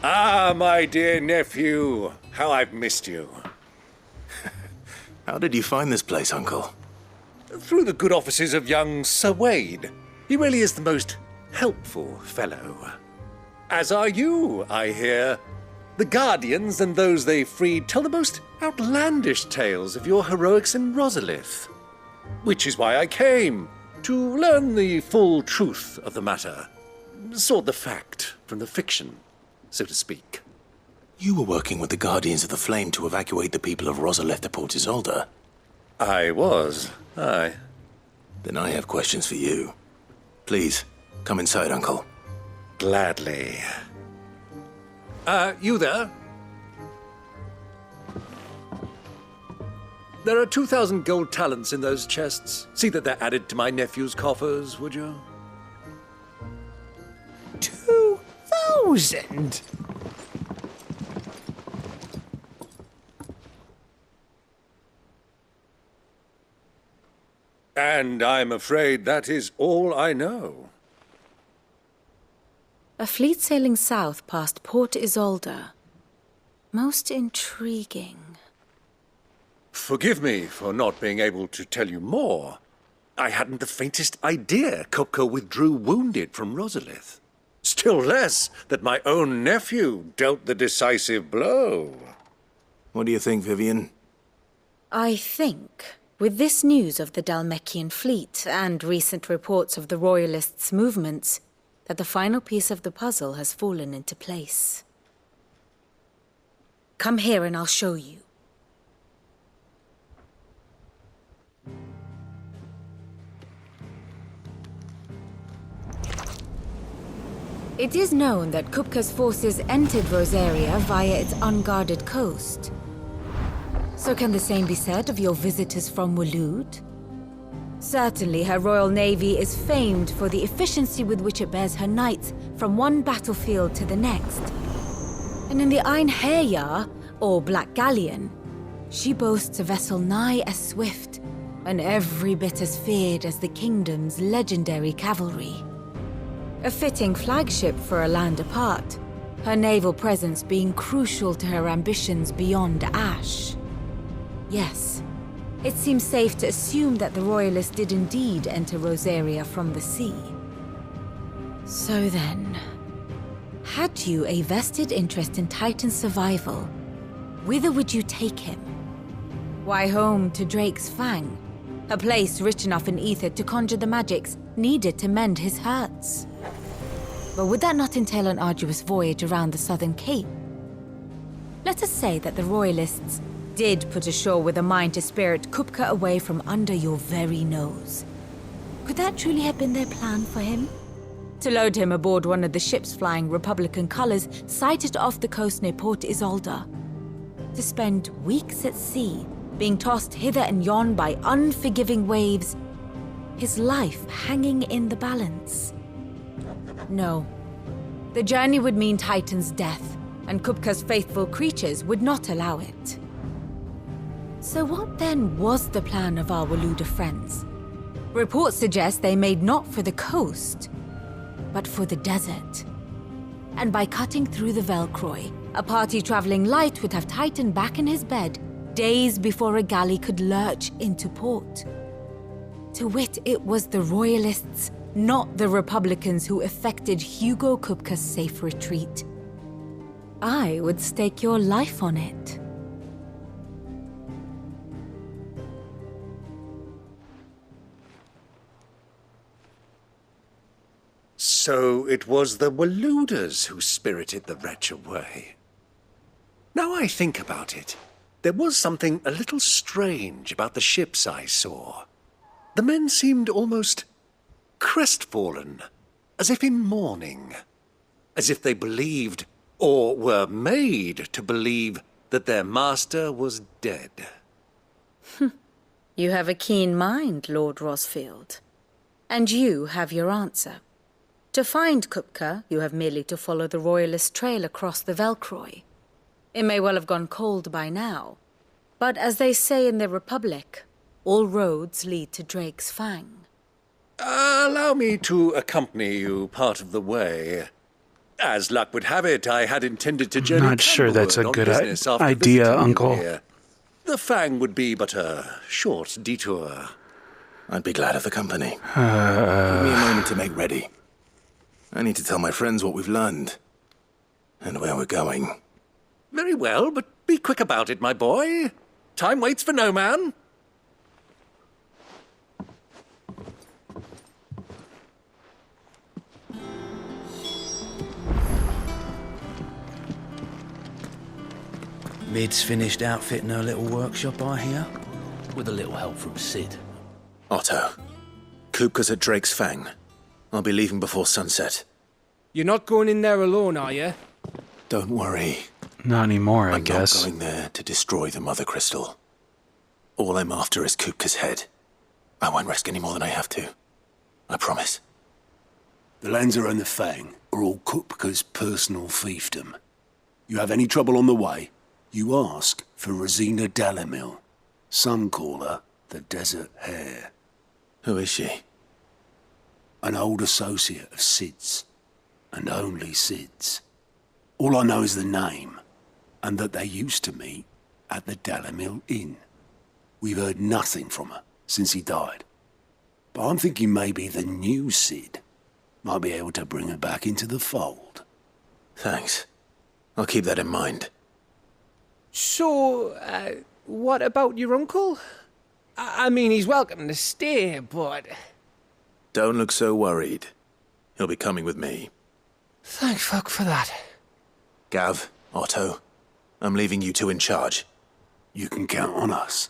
Ah, my dear nephew, how I've missed you. How did you find this place, Uncle? Through the good offices of young Sir Wade. He really is the most helpful fellow. As are you, I hear. The Guardians and those they freed tell the most outlandish tales of your heroics in Rosalith. Which is why I came, to learn the full truth of the matter. Sort the fact from the fiction, so to speak. You were working with the Guardians of the Flame to evacuate the people of Rosalith to Port Isolde. I was, aye. Then I have questions for you. Please, come inside, Uncle. Gladly. You there? There are 2,000 gold talents in those chests. See that they're added to my nephew's coffers, would you? 2,000? And I'm afraid that is all I know. A fleet sailing south past Port Isolde. Most intriguing. Forgive me for not being able to tell you more. I hadn't the faintest idea Kupka withdrew wounded from Rosalith. Still less that my own nephew dealt the decisive blow. What do you think, Vivian? I think, with this news of the Dhalmekian fleet and recent reports of the Royalists' movements, that the final piece of the puzzle has fallen into place. Come here and I'll show you. It is known that Kupka's forces entered Rosaria via its unguarded coast. So can the same be said of your visitors from Waloed? Certainly her Royal Navy is famed for the efficiency with which it bears her knights from one battlefield to the next. And in the Einherjar, or Black Galleon, she boasts a vessel nigh as swift and every bit as feared as the kingdom's legendary cavalry. A fitting flagship for a land apart, her naval presence being crucial to her ambitions beyond Ash. Yes, it seems safe to assume that the Royalists did indeed enter Rosaria from the sea. So then, had you a vested interest in Titan's survival, whither would you take him? Why, home to Drake's Fang, a place rich enough in ether to conjure the magics needed to mend his hurts. But would that not entail an arduous voyage around the southern cape? Let us say that the Royalists did put ashore with a mind to spirit Kupka away from under your very nose. Could that truly have been their plan for him? To load him aboard one of the ships flying Republican colors sighted off the coast near Port Isolde. To spend weeks at sea, being tossed hither and yon by unforgiving waves, his life hanging in the balance. No. The journey would mean Titan's death, and Kupka's faithful creatures would not allow it. So what then was the plan of our Waloed friends? Reports suggest they made not for the coast, but for the desert. And by cutting through the Velcroy, a party traveling light would have Titan back in his bed days before a galley could lurch into port. To wit, it was the Royalists, not the Republicans, who effected Hugo Kupka's safe retreat. I would stake your life on it. So it was the Waloeders who spirited the wretch away. Now I think about it, there was something a little strange about the ships I saw. The men seemed almost crestfallen, as if in mourning, as if they believed, or were made to believe, that their master was dead. You have a keen mind, Lord Rosfield. And you have your answer. To find Kupka, you have merely to follow the Royalist trail across the Velcroy. It may well have gone cold by now, but as they say in the Republic, all roads lead to Drake's Fang. Allow me to accompany you part of the way. As luck would have it, I had intended to journey Not sure that's a on good business after idea, visiting you Uncle. here. The Fang would be but a short detour. I'd be glad of the company. Give me a moment to make ready. I need to tell my friends what we've learned. And where we're going. Very well, but be quick about it, my boy. Time waits for no man. Mid's finished outfitting her little workshop, I hear. With a little help from Sid. Otto, Kupka's at Drake's Fang. I'll be leaving before sunset. You're not going in there alone, are you? Don't worry. Not anymore, I I'm guess. not going there to destroy the Mother Crystal. All I'm after is Kupka's head. I won't risk any more than I have to. I promise. The Lanza and the Fang are all Kupka's personal fiefdom. You have any trouble on the way, you ask for Rosina Dalimil. Some call her the Desert Hare. Who is she? An old associate of Sid's. and only Sid's. All I know is the name, and that they used to meet at the Dalamil Inn. We've heard nothing from her since he died. But I'm thinking maybe the new Sid might be able to bring her back into the fold. Thanks. I'll keep that in mind. So, what about your uncle? I mean, he's welcome to stay, but... Don't look so worried. He'll be coming with me. Thank fuck for that. Gav, Otto, I'm leaving you two in charge. You can count on us.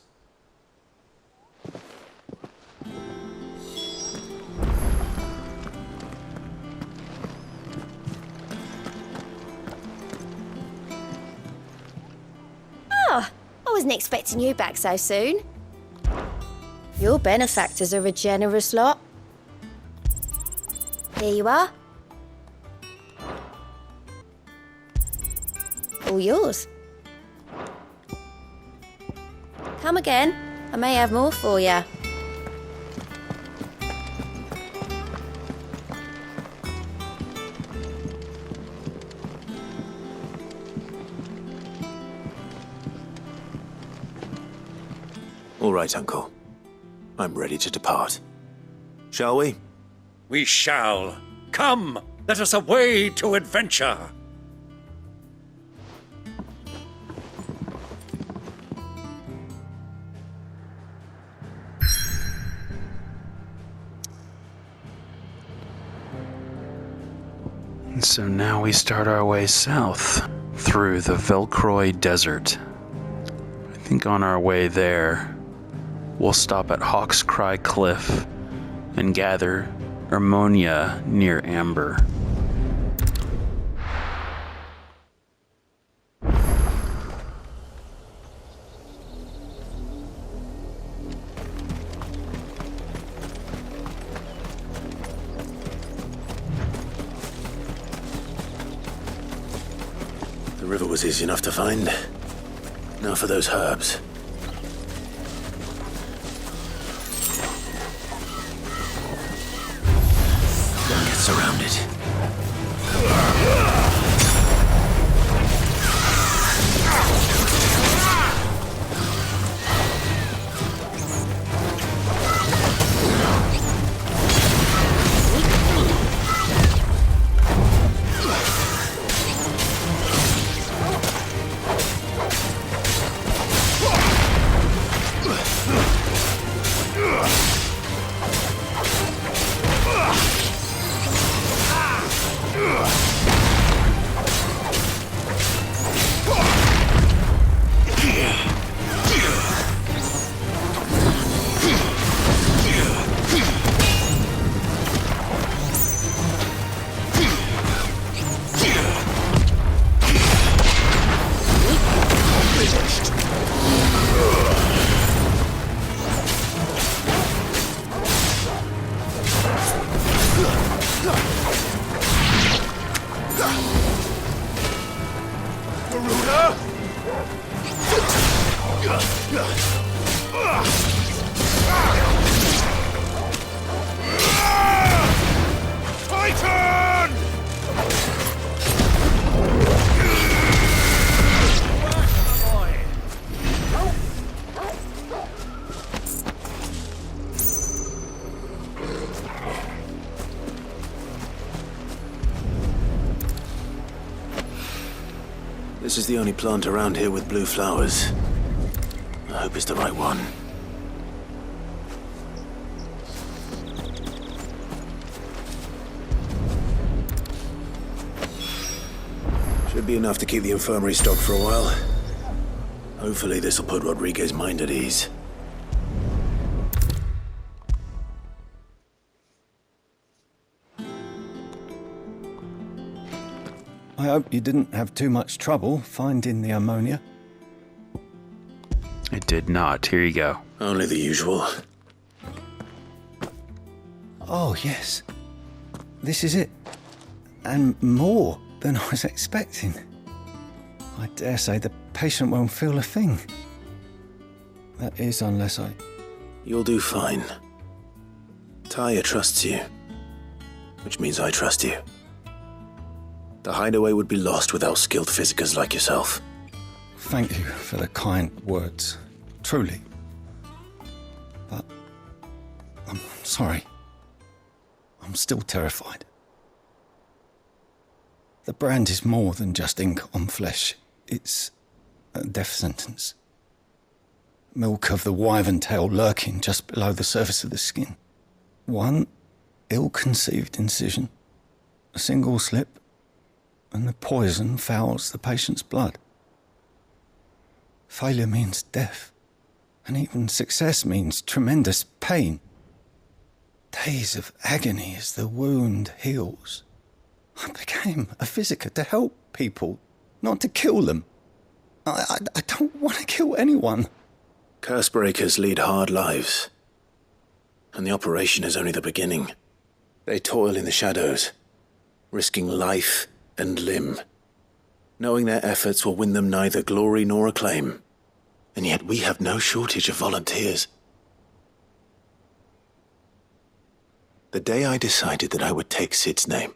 Oh, I wasn't expecting you back so soon. Your benefactors are a generous lot. Here you are. All yours. Come again. I may have more for you. All right, Uncle. I'm ready to depart. Shall we? We shall. Come, let us away to adventure. And so now we start our way south through the Velcroy Desert. I think on our way there, we'll stop at Hawk's Cry Cliff and gather ammonia near Amber. The river was easy enough to find. Now for those herbs. Don't get surrounded. Titan! This is the only plant around here with blue flowers. I hope it's the right one. Should be enough to keep the infirmary stocked for a while. Hopefully this'll put Rodriguez's mind at ease. I hope you didn't have too much trouble finding the ammonia. It did not. Here you go. Only the usual. Oh, yes. This is it. And more than I was expecting. I dare say the patient won't feel a thing. That is, unless I... You'll do fine. Talia trusts you. Which means I trust you. The hideaway would be lost without skilled physicers like yourself. Thank you for the kind words. Truly. But I'm sorry. I'm still terrified. The brand is more than just ink on flesh. It's a death sentence. Milk of the wyvern tail lurking just below the surface of the skin. One ill-conceived incision, a single slip, and the poison fouls the patient's blood. Failure means death, and even success means tremendous pain. Days of agony as the wound heals. I became a physiker to help people, not to kill them. I don't want to kill anyone. Cursebreakers lead hard lives, and the operation is only the beginning. They toil in the shadows, risking life and limb, knowing their efforts will win them neither glory nor acclaim. And yet we have no shortage of volunteers. The day I decided that I would take Sid's name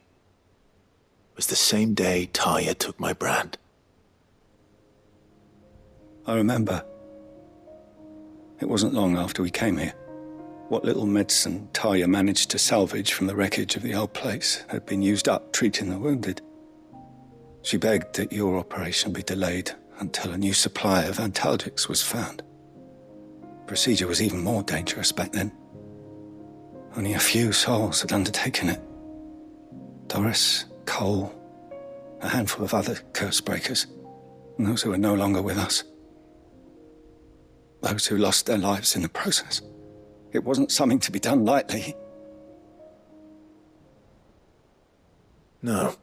was the same day Taya took my brand. I remember. It wasn't long after we came here. What little medicine Taya managed to salvage from the wreckage of the old place had been used up treating the wounded. She begged that your operation be delayed until a new supply of antalgics was found. Procedure was even more dangerous back then. Only a few souls had undertaken it. Doris, Cole, a handful of other Cursebreakers, and those who are no longer with us. Those who lost their lives in the process. It wasn't something to be done lightly. No.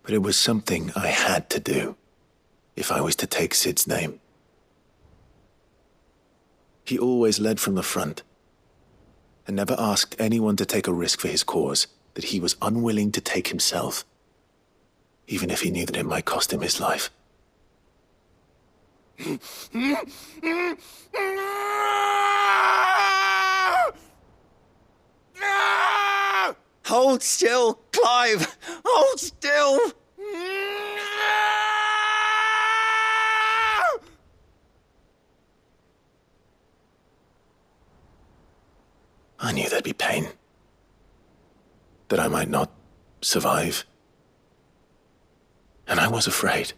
But it was something I had to do, if I was to take Sid's name. He always led from the front, and never asked anyone to take a risk for his cause that he was unwilling to take himself, even if he knew that it might cost him his life. Hold still, Clive! Hold still! I knew there'd be pain. That I might not survive. And I was afraid.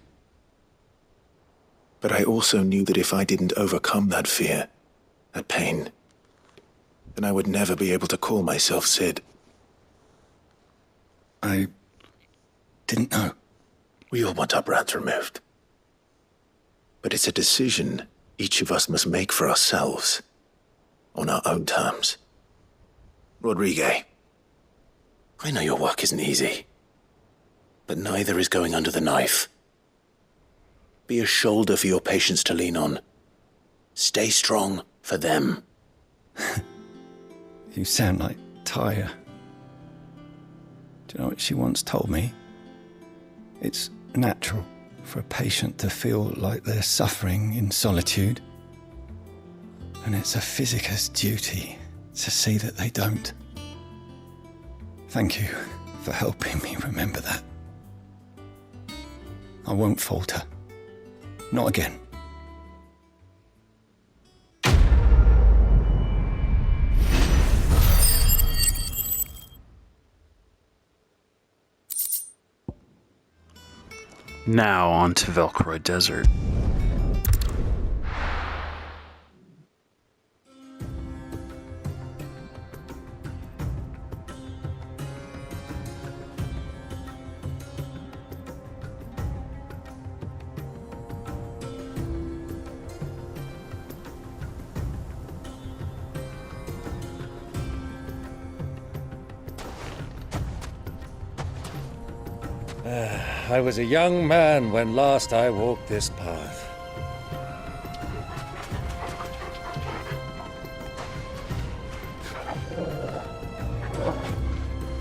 But I also knew that if I didn't overcome that fear, that pain, then I would never be able to call myself Sid. I didn't know. We all want our brands removed. But it's a decision each of us must make for ourselves, on our own terms. Rodrigue, I know your work isn't easy, but neither is going under the knife. Be a shoulder for your patients to lean on. Stay strong for them. You sound like Taya. Do you know what she once told me? It's natural for a patient to feel like they're suffering in solitude. And it's a physiker's duty to see that they don't. Thank you for helping me remember that. I won't falter. Not again. Now on to Velcroy Desert. I was a young man when last I walked this path.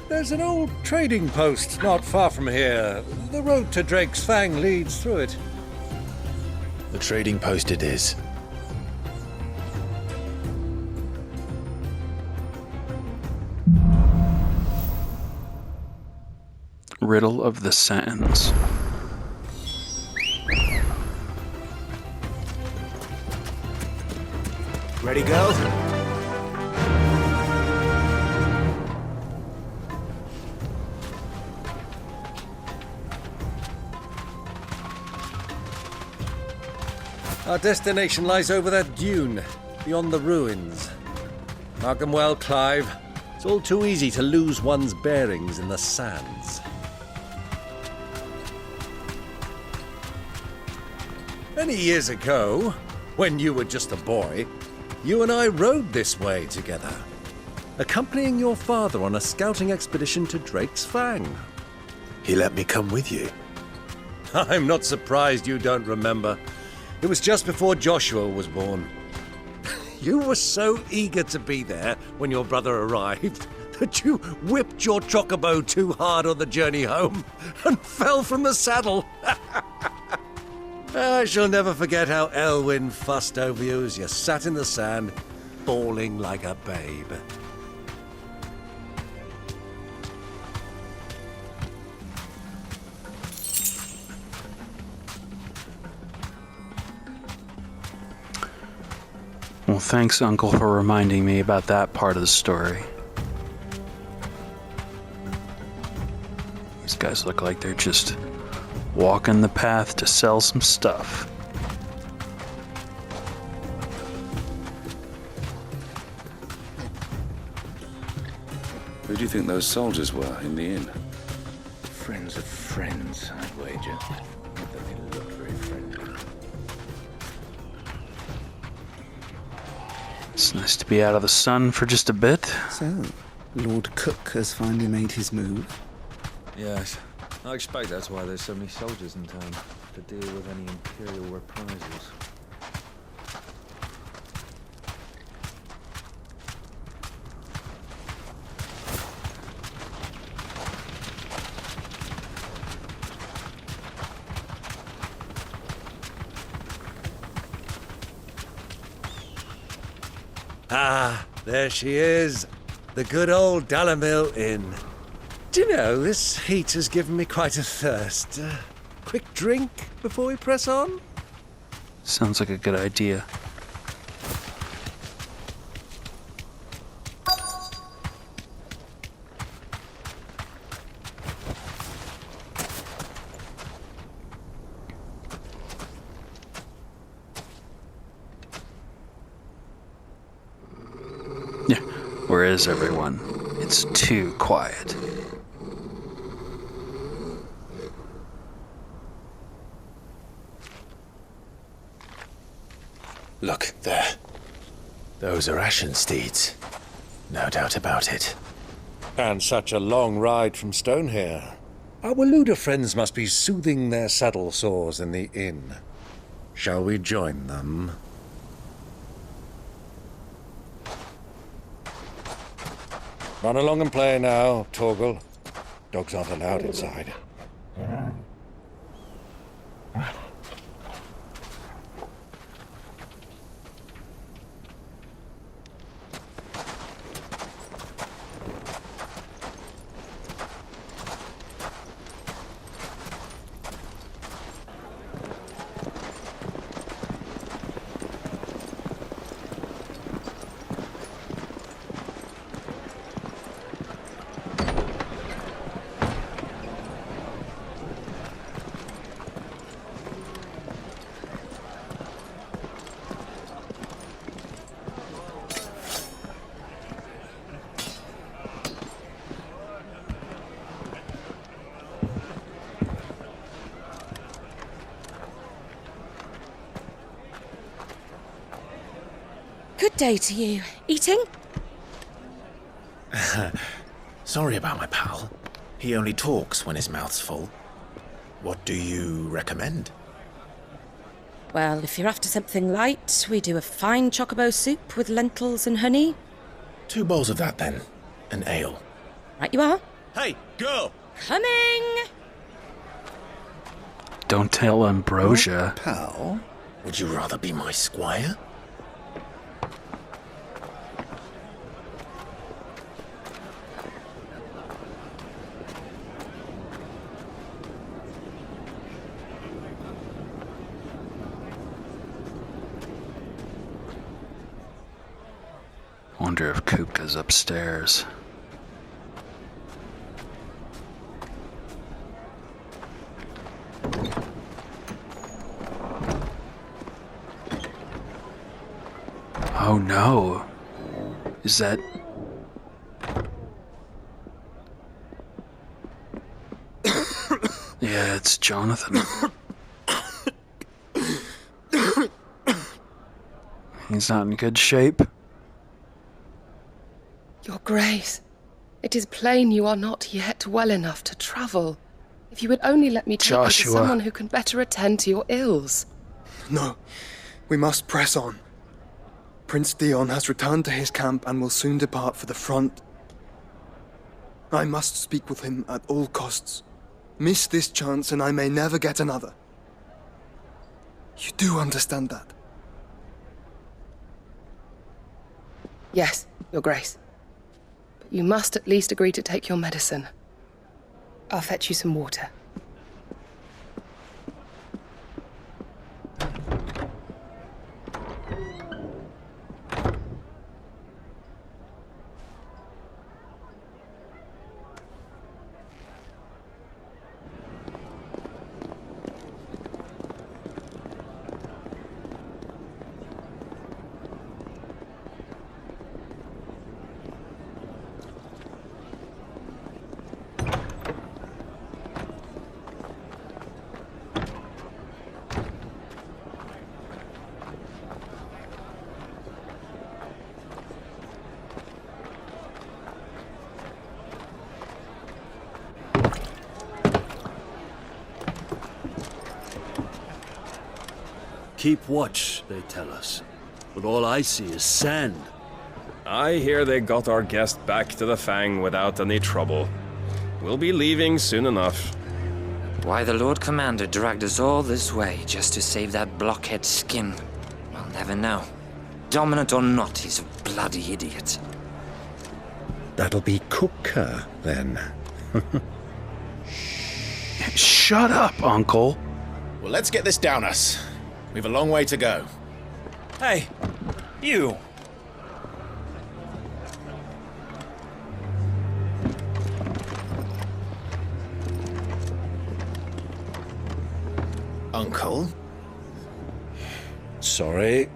There's an old trading post not far from here. The road to Drake's Fang leads through it. The trading post it is. Riddle of the Sands. Ready, go? Our destination lies over that dune, beyond the ruins. Mark 'em well, Clive. It's all too easy to lose one's bearings in the sands. Many years ago, when you were just a boy, you and I rode this way together, accompanying your father on a scouting expedition to Drake's Fang. He let me come with you. I'm not surprised you don't remember. It was just before Joshua was born. You were so eager to be there when your brother arrived that you whipped your chocobo too hard on the journey home and fell from the saddle. I shall never forget how Elwyn fussed over you as you sat in the sand, bawling like a babe. Well, thanks, Uncle, for reminding me about that part of the story. These guys look like they're just walking the path to sell some stuff. Who do you think those soldiers were in the inn? Friends of friends, I'd wager. Not that they look very friendly. It's nice to be out of the sun for just a bit. So, Lord Cook has finally made his move. Yes. I expect that's why there's so many soldiers in town, to deal with any Imperial reprisals. Ah, there she is. The good old Dalamil Inn. Do you know, this heat has given me quite a thirst. Quick drink before we press on? Sounds like a good idea. Yeah, where is everyone? It's too quiet. Look, there. Those are Ashen steeds. No doubt about it. And such a long ride from Stonehair. Our Waluda friends must be soothing their saddle sores in the inn. Shall we join them? Run along and play now, Torgal. Dogs aren't allowed inside. Good day to you. Eating? Sorry about my pal. He only talks when his mouth's full. What do you recommend? Well, if you're after something light, we do a fine chocobo soup with lentils and honey. 2 bowls of that, then. An ale. Right you are. Hey, girl! Coming! Don't tell Ambrosia. Pal? Would you rather be my squire? wonder if Kupka's upstairs. Oh no. Is that... Yeah, it's Jonathan. He's not in good shape. Your Grace, it is plain you are not yet well enough to travel. If you would only let me take you to someone who can better attend to your ills. No, we must press on. Prince Dion has returned to his camp and will soon depart for the front. I must speak with him at all costs. Miss this chance and I may never get another. You do understand that? Yes, Your Grace. But you must at least agree to take your medicine. I'll fetch you some water. Keep watch, they tell us. But all I see is sand. I hear they got our guest back to the Fang without any trouble. We'll be leaving soon enough. Why the Lord Commander dragged us all this way just to save that blockhead skin, we'll never know. Dominant or not, he's a bloody idiot. That'll be Kupka, then. Shut up, Uncle. Well, let's get this down us. We've a long way to go. Hey, you! Uncle? Sorry.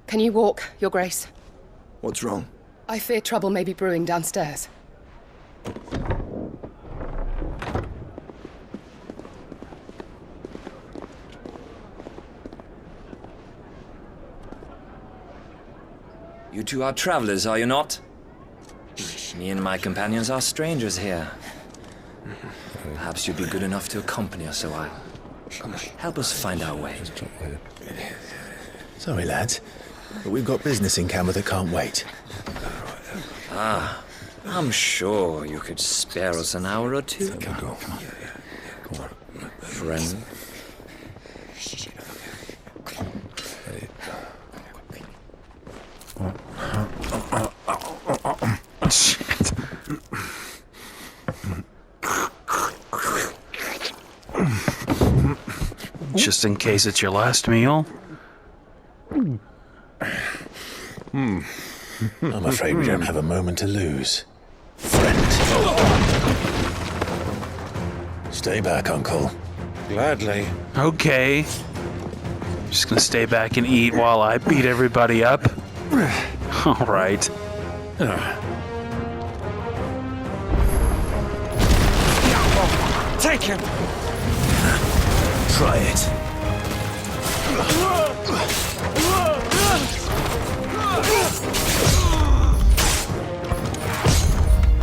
Can you walk, Your Grace? What's wrong? I fear trouble may be brewing downstairs. You two are travelers, are you not? Me and my companions are strangers here. Perhaps you'd be good enough to accompany us a while. Help us find our way. Sorry, lads, but we've got business in Camber that can't wait. Ah, I'm sure you could spare us an hour or two. Come on. Friend. Shit. Just in case it's your last meal. I'm afraid we don't have a moment to lose. Friend. Stay back, Uncle. Gladly. Okay. Just gonna stay back and eat while I beat everybody up. All right. Take him! Try it.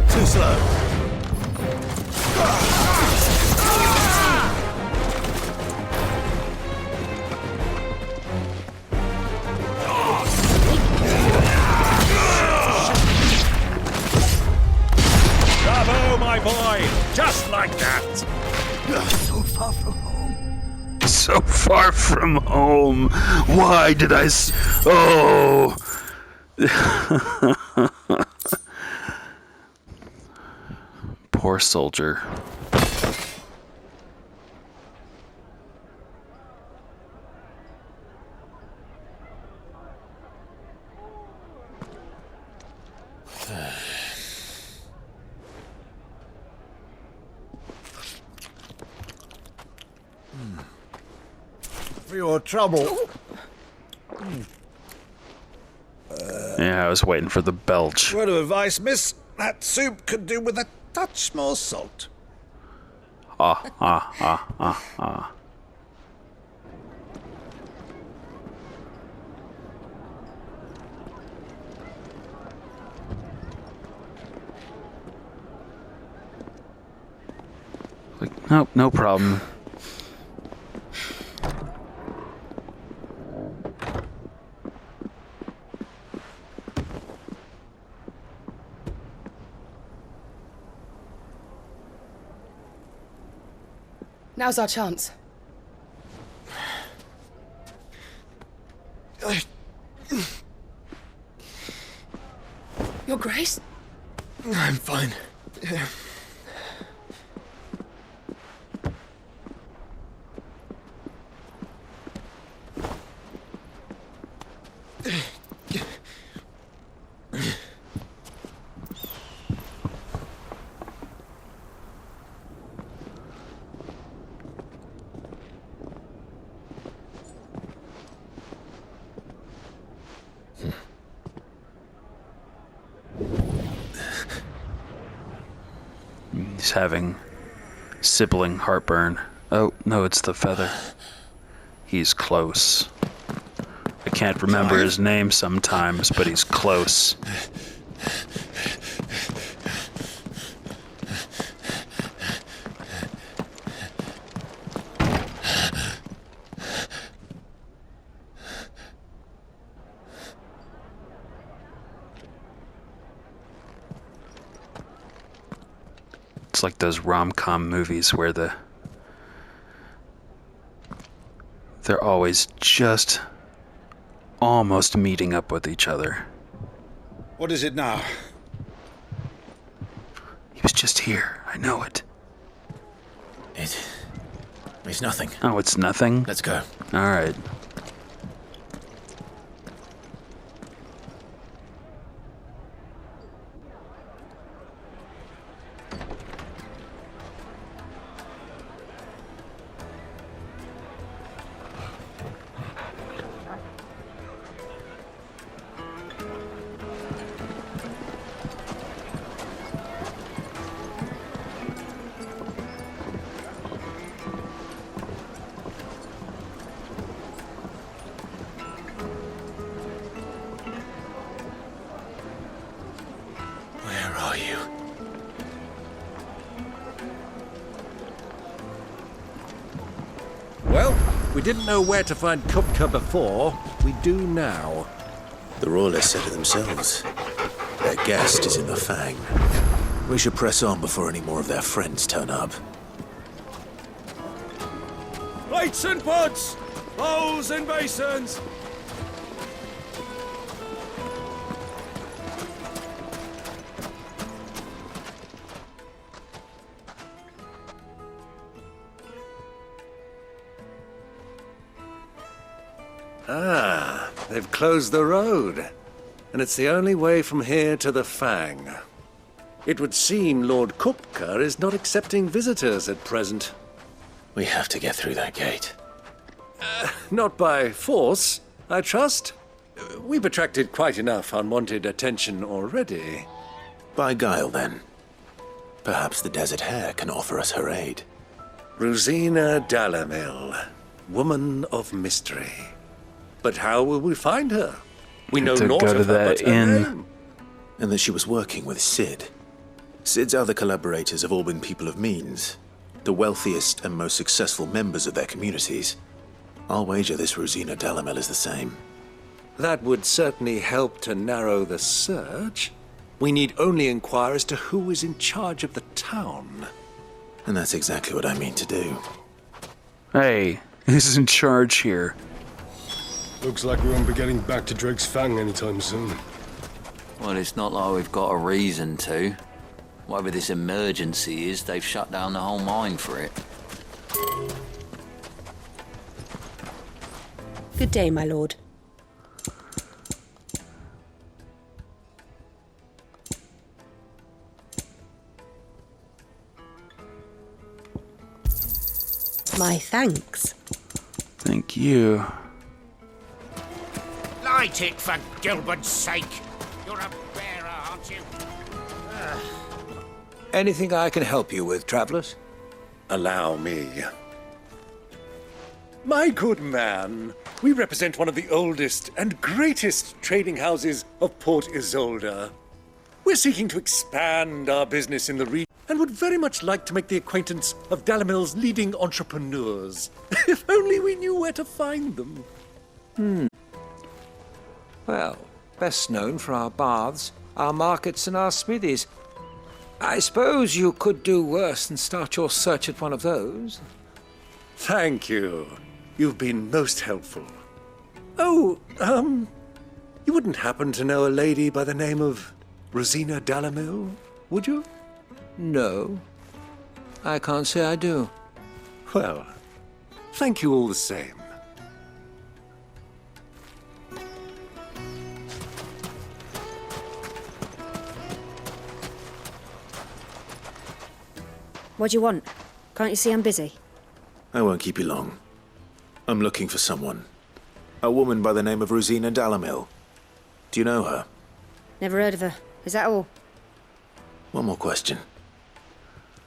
Too slow. Bravo, my boy! Just like that! So far from home. so far from home. Why did I oh. Poor soldier. For your trouble. Yeah, I was waiting for the belch. Word of advice, miss. That soup could do with a touch more salt. Ah. Like, nope, no problem. Now's our chance. Your Grace? I'm fine. Yeah. He's having sibling heartburn. Oh, no, it's the feather. He's close. I can't remember his name sometimes, but he's close. It's like those rom-com movies where they're always just almost meeting up with each other. What is it now? He was just here. I know it. It's nothing. Oh, it's nothing? Let's go. All right. Well, we didn't know where to find Kupka before. We do now. The Royalists said it themselves. Their guest is in the Fang. We should press on before any more of their friends turn up. Plates and pots! Bowls and basins! Ah, they've closed the road. And it's the only way from here to the Fang. It would seem Lord Kupka is not accepting visitors at present. We have to get through that gate. Not by force, I trust. We've attracted quite enough unwanted attention already. By guile, then. Perhaps the Desert Hare can offer us her aid. Rosina Dalamil, woman of mystery. But how will we find her? We know naught of her but her name. And that she was working with Cid. Cid's other collaborators have all been people of means, the wealthiest and most successful members of their communities. I'll wager this Rosina Dalamil is the same. That would certainly help to narrow the search. We need only inquire as to who is in charge of the town. And that's exactly what I mean to do. Hey, is in charge here. Looks like we won't be getting back to Drake's Fang anytime soon. Well, it's not like we've got a reason to. Whatever this emergency is, they've shut down the whole mine for it. Good day, my lord. My thanks. Thank you. Light it, for Gilbert's sake! You're a bearer, aren't you? Anything I can help you with, travellers? Allow me. My good man, we represent one of the oldest and greatest trading houses of Port Isolde. We're seeking to expand our business in the region and would very much like to make the acquaintance of Dalimil's leading entrepreneurs. If only we knew where to find them. Well, best known for our baths, our markets, and our smithies. I suppose you could do worse than start your search at one of those. Thank you. You've been most helpful. Oh, you wouldn't happen to know a lady by the name of Rosina Dalimil, would you? No. I can't say I do. Well, thank you all the same. What do you want? Can't you see I'm busy? I won't keep you long. I'm looking for someone. A woman by the name of Rosina Dalimil. Do you know her? Never heard of her. Is that all? One more question.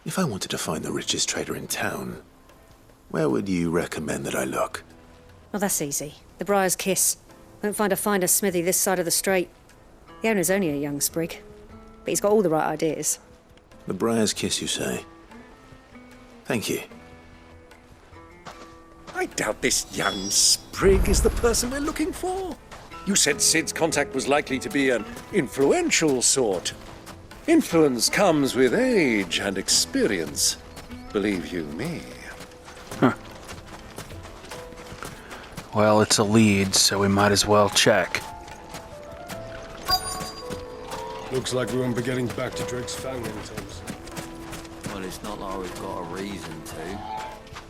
If I wanted to find the richest trader in town, where would you recommend that I look? Oh, that's easy. The Briar's Kiss. Won't find a finer smithy this side of the strait. The owner's only a young sprig, but he's got all the right ideas. The Briar's Kiss, you say? Thank you. I doubt this young sprig is the person we're looking for. You said Sid's contact was likely to be an influential sort. Influence comes with age and experience, believe you me. Huh. Well, it's a lead, so we might as well check. Looks like we won't be getting back to Drake's Fang anytime soon. Well, it's not like we've got a reason to.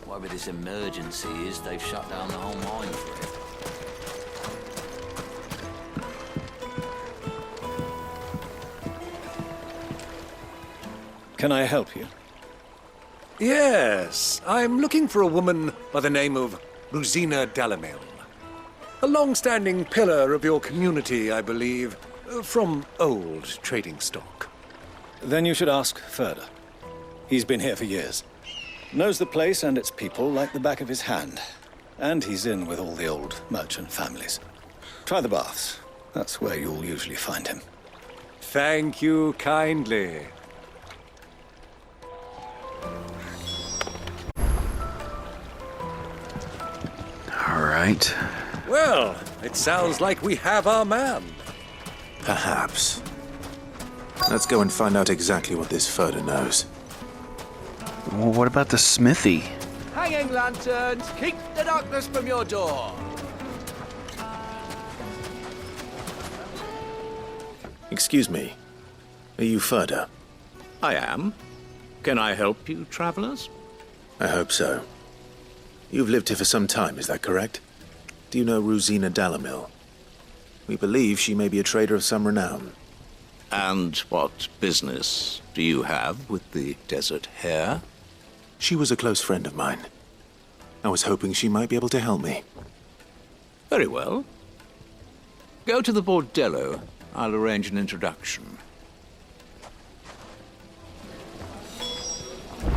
Whatever this emergency is, they've shut down the whole mine for it. Can I help you? Yes, I'm looking for a woman by the name of Rosina Dalimil. A long-standing pillar of your community, I believe, from old trading stock. Then you should ask Ferda. He's been here for years. Knows the place and its people like the back of his hand. And he's in with all the old merchant families. Try the baths. That's where you'll usually find him. Thank you kindly. All right. Well, it sounds like we have our man. Perhaps. Let's go and find out exactly what this Ferda knows. Well, what about the smithy? Hanging lanterns, keep the darkness from your door. Excuse me. Are you Ferda? I am. Can I help you, travelers? I hope so. You've lived here for some time, is that correct? Do you know Rosina Dalimil? We believe she may be a trader of some renown. And what business do you have with the Desert Hare? She was a close friend of mine. I was hoping she might be able to help me. Very well. Go to the Bordello. I'll arrange an introduction.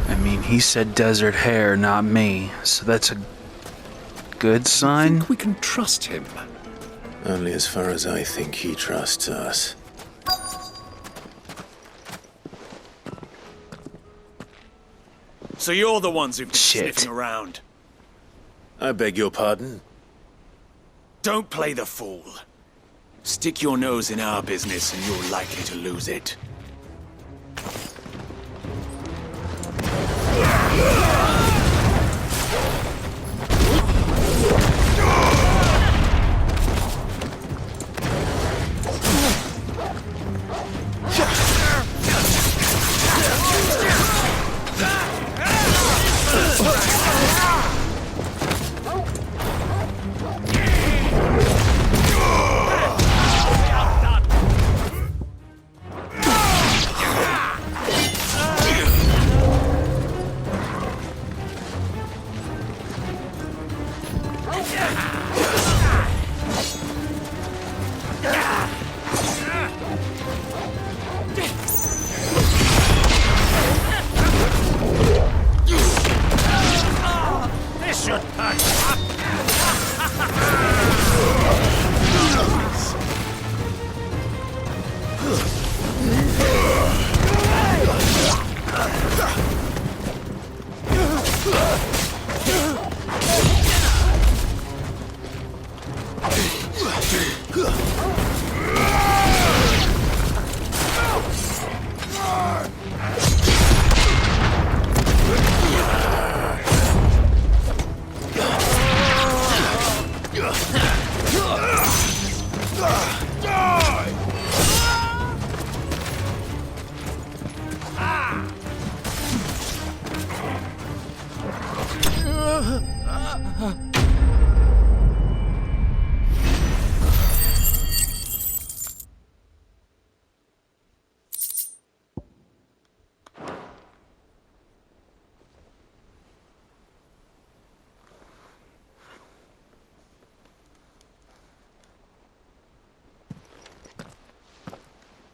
I mean, he said Desert Hare, not me, so that's a good sign. I think we can trust him. Only as far as I think he trusts us. So you're the ones who've been sniffing around. I beg your pardon? Don't play the fool. Stick your nose in our business and you're likely to lose it. This should hurt.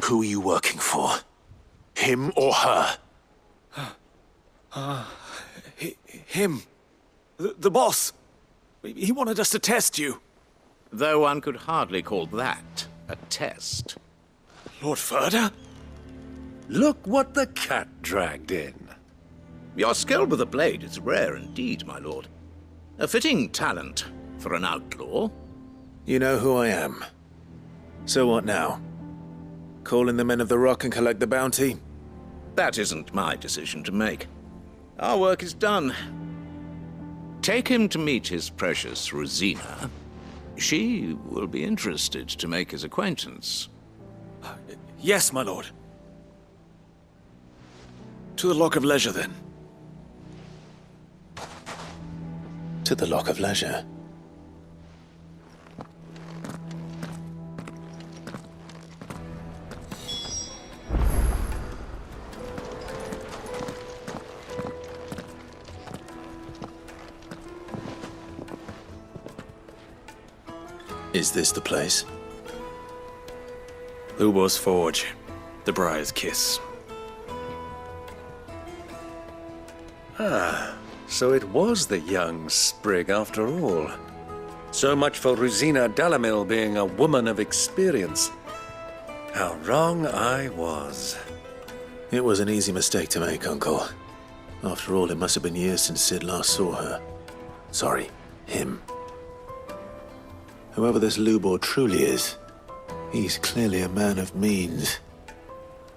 Who are you working for? Him or her? Him. The boss. He wanted us to test you. Though one could hardly call that a test. Lord Ferda? Look what the cat dragged in. Your skill with a blade is rare indeed, my lord. A fitting talent for an outlaw. You know who I am. So what now? Call in the Men of the Rock and collect the bounty? That isn't my decision to make. Our work is done. Take him to meet his precious Rosina. She will be interested to make his acquaintance. Yes, my lord. To the Lock of Leisure, then. To the Lock of Leisure. Is this the place? Lubor's Forge. The Briar's Kiss. Ah, so it was the young sprig after all. So much for Rosina Dalamil being a woman of experience. How wrong I was. It was an easy mistake to make, Uncle. After all, it must have been years since Sid last saw her. Sorry, him. Whoever this Lubor truly is, he's clearly a man of means.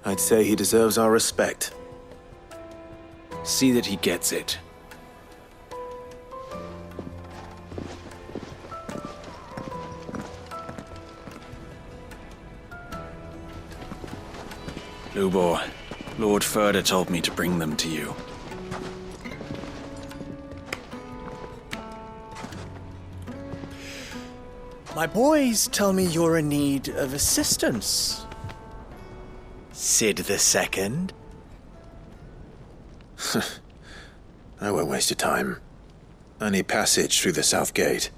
I'd say he deserves our respect. See that he gets it. Lubor, Lord Ferda told me to bring them to you. My boys tell me you're in need of assistance. Sid the Second? I won't waste your time. I need passage through the south gate.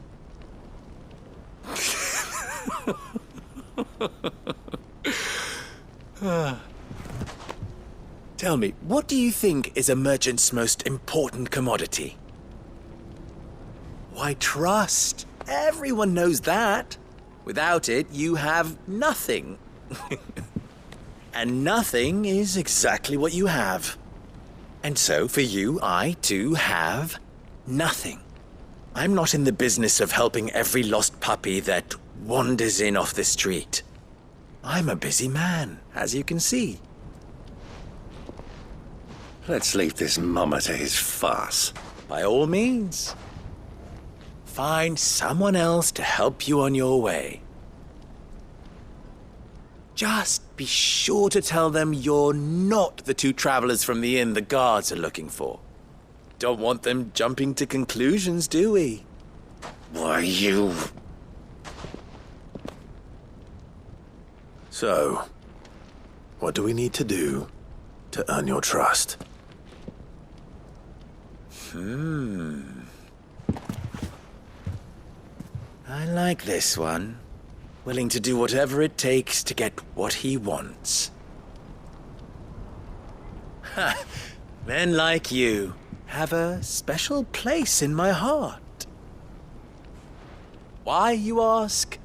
Tell me, what do you think is a merchant's most important commodity? Why, trust. Everyone knows that. Without it, you have nothing. And nothing is exactly what you have. And so, for you, I, too, have nothing. I'm not in the business of helping every lost puppy that wanders in off the street. I'm a busy man, as you can see. Let's leave this mummer to his farce. By all means. Find someone else to help you on your way. Just be sure to tell them you're not the two travelers from the inn the guards are looking for. Don't want them jumping to conclusions, do we? Why, you... So, what do we need to do to earn your trust? I like this one. Willing to do whatever it takes to get what he wants. Ha! Men like you have a special place in my heart. Why, you ask?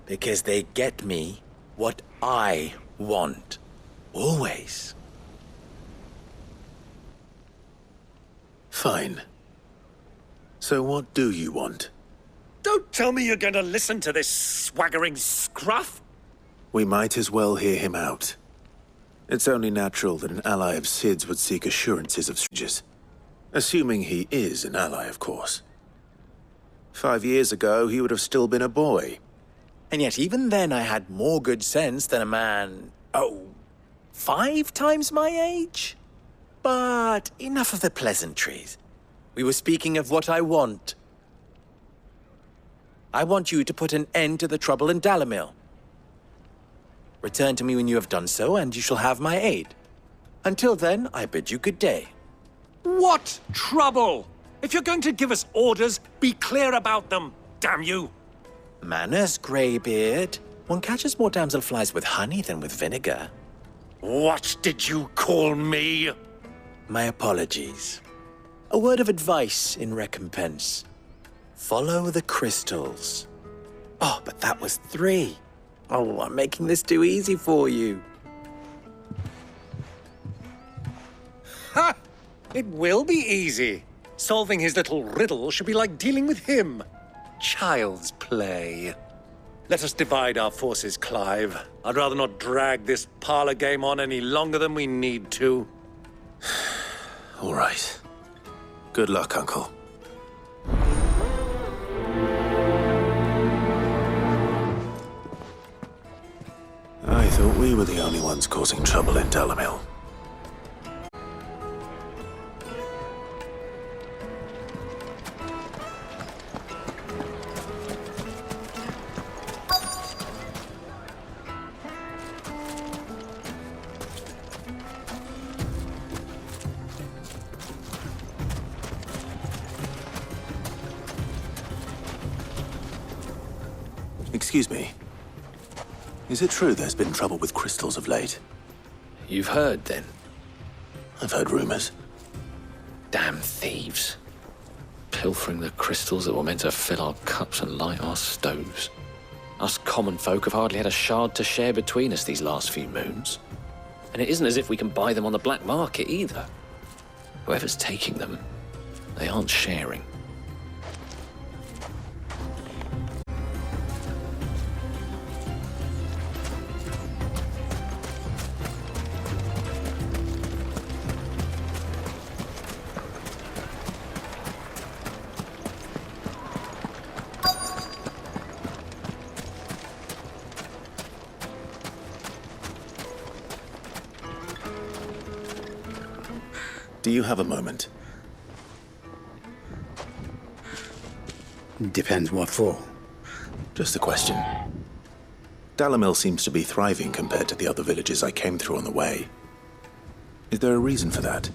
Because they get me what I want. Always. Fine. So what do you want? Don't tell me you're going to listen to this swaggering scruff! We might as well hear him out. It's only natural that an ally of Sid's would seek assurances of strangers. Assuming he is an ally, of course. 5 years ago, he would have still been a boy. And yet even then I had more good sense than a man, 5 times my age? But enough of the pleasantries. We were speaking of what I want. I want you to put an end to the trouble in Dalimil. Return to me when you have done so, and you shall have my aid. Until then, I bid you good day. What trouble? If you're going to give us orders, be clear about them, damn you! Manners, Greybeard. One catches more damselflies with honey than with vinegar. What did you call me? My apologies. A word of advice in recompense. Follow the crystals. Oh, but that was 3. Oh, I'm making this too easy for you. Ha! It will be easy. Solving his little riddle should be like dealing with him. Child's play. Let us divide our forces, Clive. I'd rather not drag this parlor game on any longer than we need to. All right. Good luck, Uncle. I thought we were the only ones causing trouble in Dalimil. Excuse me. Is it true there's been trouble with crystals of late? You've heard, then? I've heard rumors. Damn thieves. Pilfering the crystals that were meant to fill our cups and light our stoves. Us common folk have hardly had a shard to share between us these last few moons. And it isn't as if we can buy them on the black market, either. Whoever's taking them, they aren't sharing. Do you have a moment? Depends what for. Just a question. Dalimil seems to be thriving compared to the other villages I came through on the way. Is there a reason for that?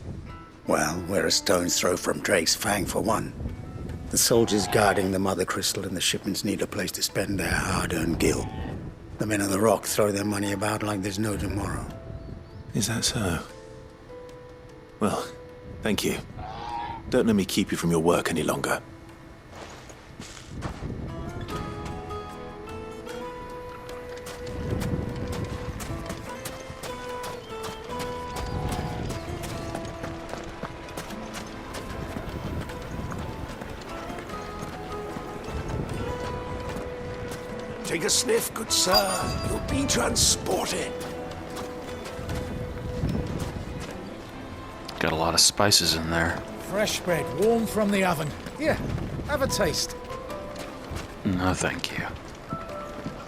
Well, we're a stone's throw from Drake's Fang, for one. The soldiers guarding the Mother Crystal and the shipments need a place to spend their hard-earned gil. The men of the Rock throw their money about like there's no tomorrow. Is that so? Well, thank you. Don't let me keep you from your work any longer. Take a sniff, good sir. You'll be transported. Got a lot of spices in there. Fresh bread, warm from the oven. Here, have a taste. No, thank you.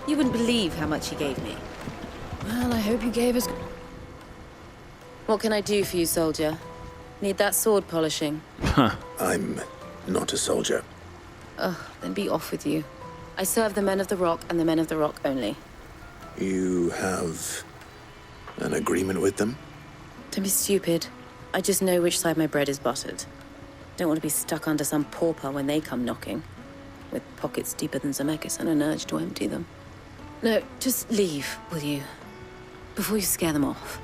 You wouldn't believe how much he gave me. Well, I hope you gave us... What can I do for you, soldier? Need that sword polishing? I'm not a soldier. Ugh, then be off with you. I serve the men of the Rock and the men of the Rock only. You have an agreement with them? Don't be stupid. I just know which side my bread is buttered. Don't want to be stuck under some pauper when they come knocking. with pockets deeper than Zemeckis and an urge to empty them. No, just leave, will you? Before you scare them off.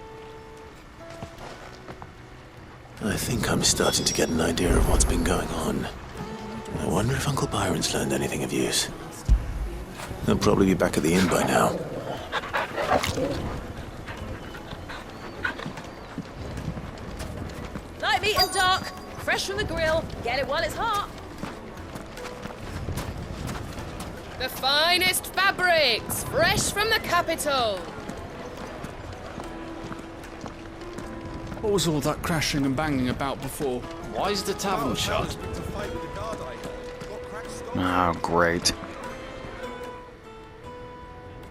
I think I'm starting to get an idea of what's been going on. I wonder if Uncle Byron's learned anything of use. He'll probably be back at the inn by now. Light meat and dark, fresh from the grill. Get it while it's hot. The finest fabrics, fresh from the capital. What was all that crashing and banging about before? Why is the tavern shut? Oh, great.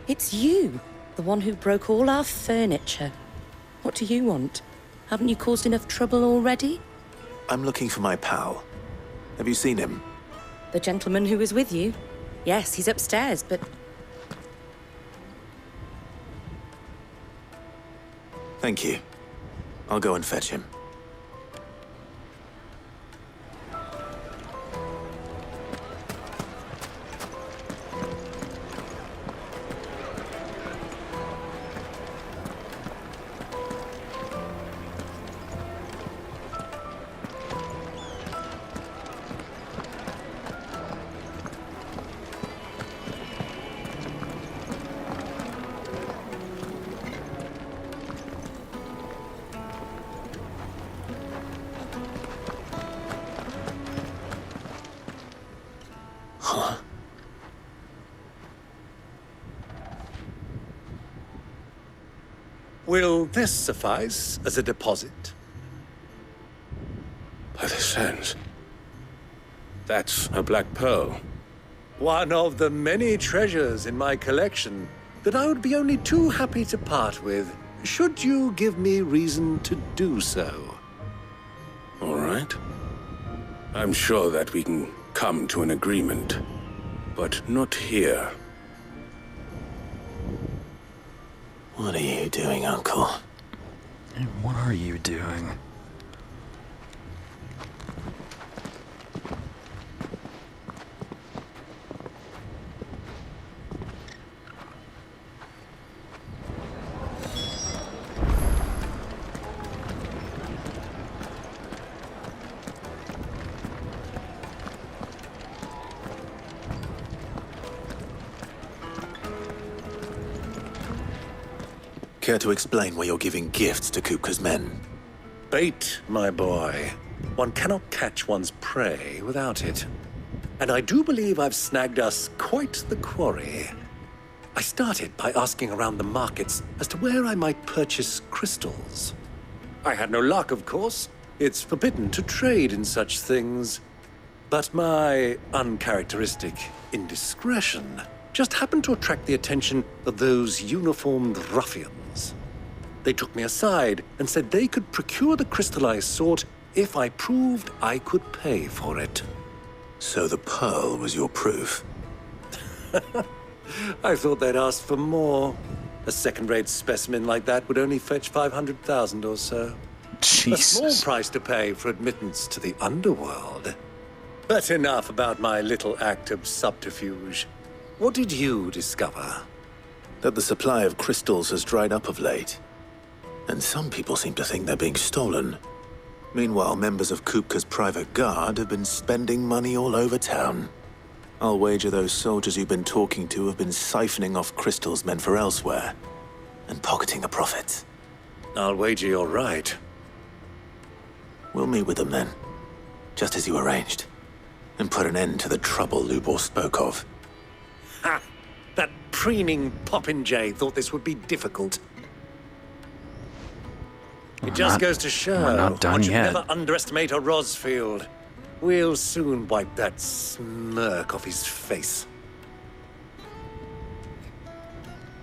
It's you, the one who broke all our furniture. What do you want? Haven't you caused enough trouble already? I'm looking for my pal. Have you seen him? The gentleman who was with you? Yes, he's upstairs, but... Thank you. I'll go and fetch him. Will this suffice as a deposit? By the sands. That's a black pearl. One of the many treasures in my collection that I would be only too happy to part with, should you give me reason to do so. All right. I'm sure that we can come to an agreement, but not here. What are you doing, Uncle? And what are you doing? Care to explain why you're giving gifts to Kupka's men? Bait, my boy. One cannot catch one's prey without it. And I do believe I've snagged us quite the quarry. I started by asking around the markets as to where I might purchase crystals. I had no luck, of course. It's forbidden to trade in such things. But my uncharacteristic indiscretion just happened to attract the attention of those uniformed ruffians. They took me aside and said they could procure the crystal I sought if I proved I could pay for it. So the pearl was your proof? I thought they'd ask for more. A second-rate specimen like that would only fetch 500,000 or so. Jesus. A small price to pay for admittance to the underworld. But enough about my little act of subterfuge. What did you discover? That the supply of crystals has dried up of late. And some people seem to think they're being stolen. Meanwhile, members of Kupka's private guard have been spending money all over town. I'll wager those soldiers you've been talking to have been siphoning off crystals meant for elsewhere, and pocketing the profits. I'll wager you're right. We'll meet with them then, just as you arranged, and put an end to the trouble Lubor spoke of. Ha! That preening popinjay thought this would be difficult. It just goes to show one should never underestimate a Rosfield. We'll soon wipe that smirk off his face.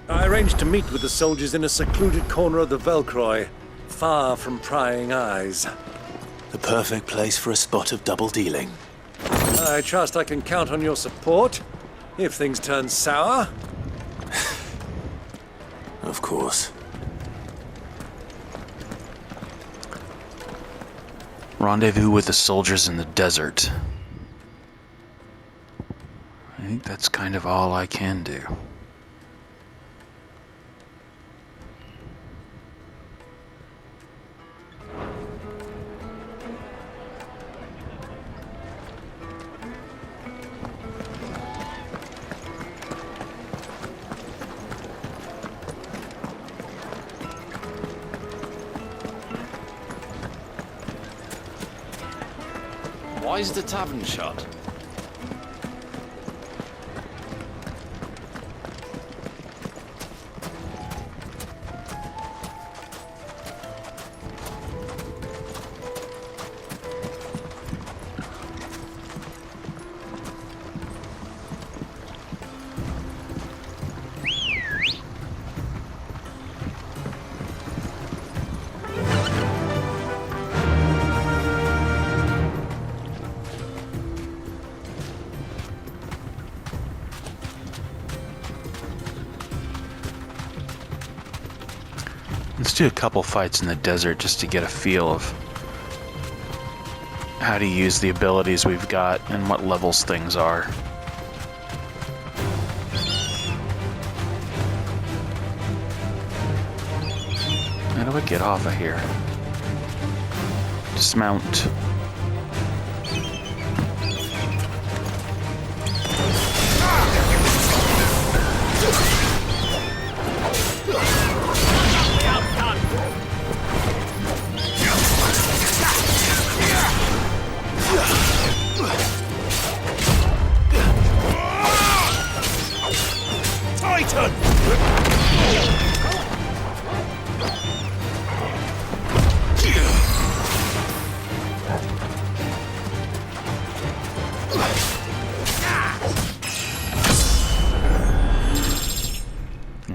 I arranged to meet with the soldiers in a secluded corner of the Velcroy, far from prying eyes. The perfect place for a spot of double dealing. I trust I can count on your support, if things turn sour. Of course. Rendezvous with the soldiers in the desert. I think that's kind of all I can do. Why is the tavern shut? Let's do a couple fights in the desert just to get a feel of how to use the abilities we've got and what levels things are. How do I get off of here? Dismount.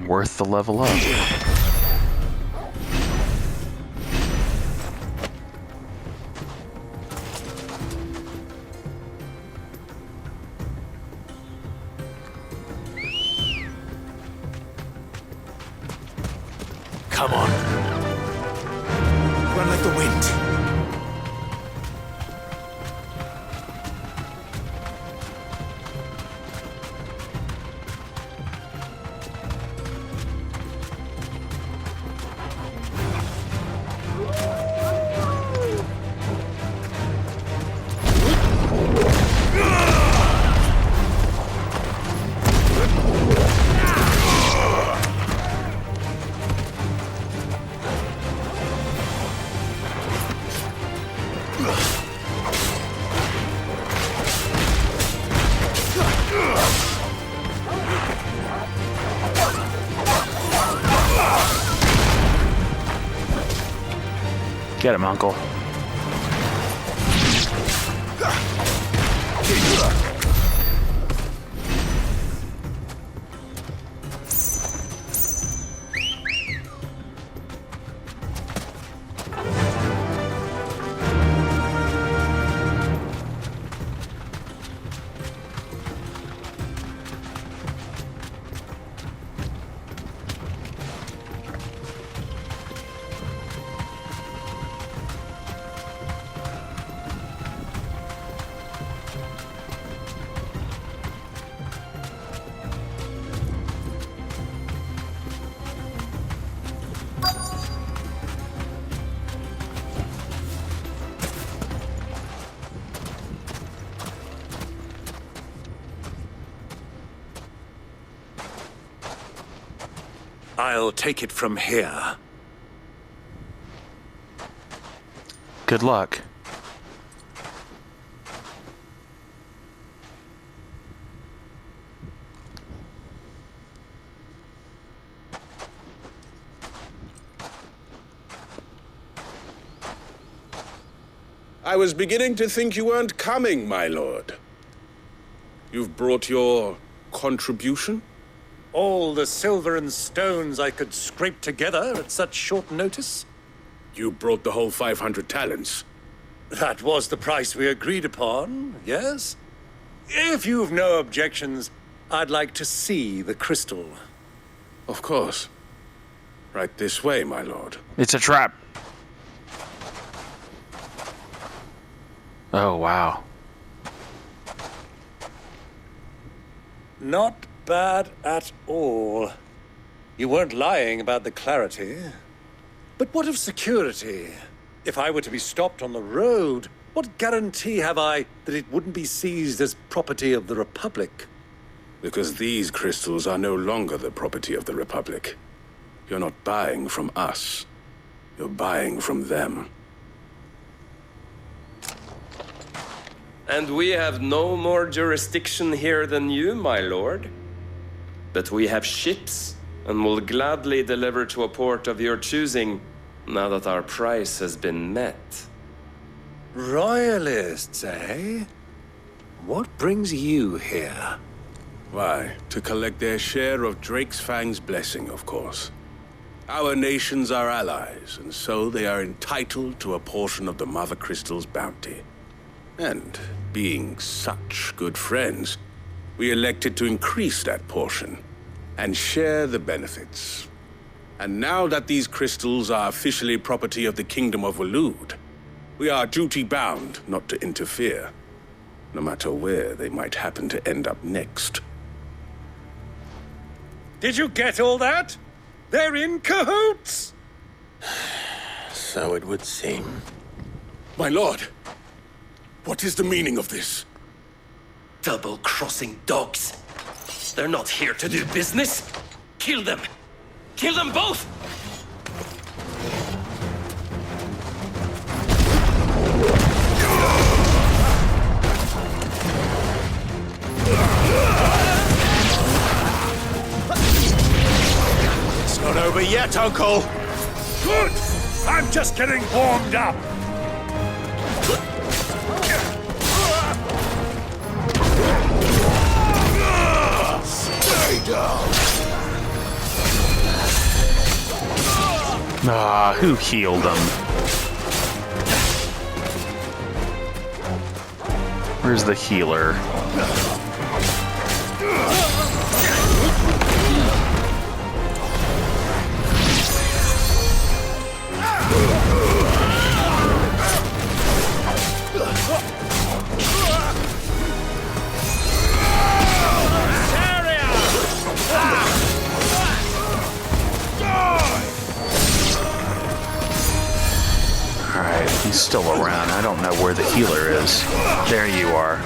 Worth the level up. Come on. Run like the wind. Get him, Uncle. I'll take it from here. Good luck. I was beginning to think you weren't coming, my lord. You've brought your contribution? All the silver and stones I could scrape together at such short notice? You brought the whole 500 talents. That was the price we agreed upon, yes? If you've no objections, I'd like to see the crystal. Of course. Right this way, my lord. It's a trap. Oh, wow. Not bad at all. You weren't lying about the clarity. But what of security? If I were to be stopped on the road, what guarantee have I that it wouldn't be seized as property of the Republic? Because these crystals are no longer the property of the Republic. You're not buying from us. You're buying from them. And we have no more jurisdiction here than you, my lord. But we have ships, and will gladly deliver to a port of your choosing, now that our price has been met. Royalists, eh? What brings you here? Why, to collect their share of Drake's Fang's blessing, of course. Our nations are allies, and so they are entitled to a portion of the Mother Crystal's bounty. And, being such good friends, we elected to increase that portion and share the benefits. And now that these crystals are officially property of the Kingdom of Waloed, we are duty-bound not to interfere, no matter where they might happen to end up next. Did you get all that? They're in cahoots! So it would seem. My lord, what is the meaning of this? Double-crossing dogs. They're not here to do business. Kill them! Kill them both! It's not over yet, Uncle. Good! I'm just getting warmed up. Stay down. Ah, who healed him? Where's the healer? Alright, he's still around. I don't know where the healer is. There you are.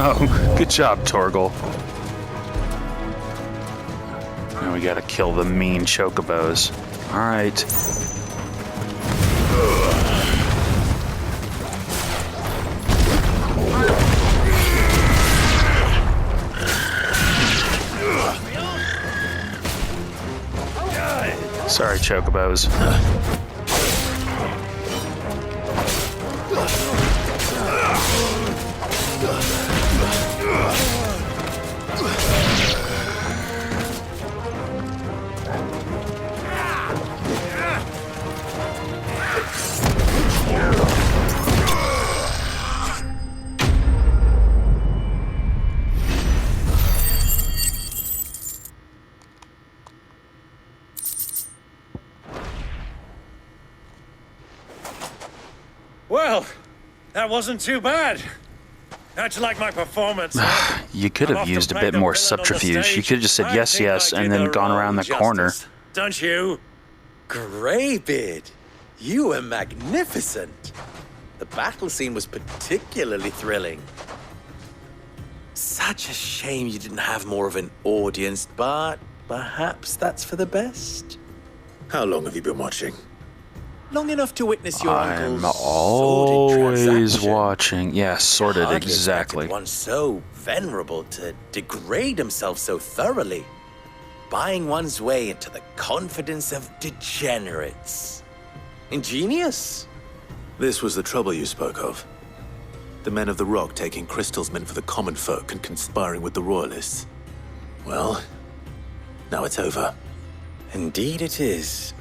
Oh, good job, Torgal. Now we gotta kill the mean chocobos. Alright. Sorry, chocobos. Well, that wasn't too bad. How'd you like my performance? You could have used a bit more subterfuge. You could have just said yes, yes, and then gone around the corner. Don't you? Greybeard, you were magnificent. The battle scene was particularly thrilling. Such a shame you didn't have more of an audience, but perhaps that's for the best. How long have you been watching? Long enough to witness your I'm uncle's always watching. Yeah, sorted, exactly. One so venerable to degrade himself so thoroughly, buying one's way into the confidence of degenerates. Ingenious. This was the trouble you spoke of. The men of the Rock taking crystals meant for the common folk and conspiring with the Royalists. Well, now it's over. Indeed it is.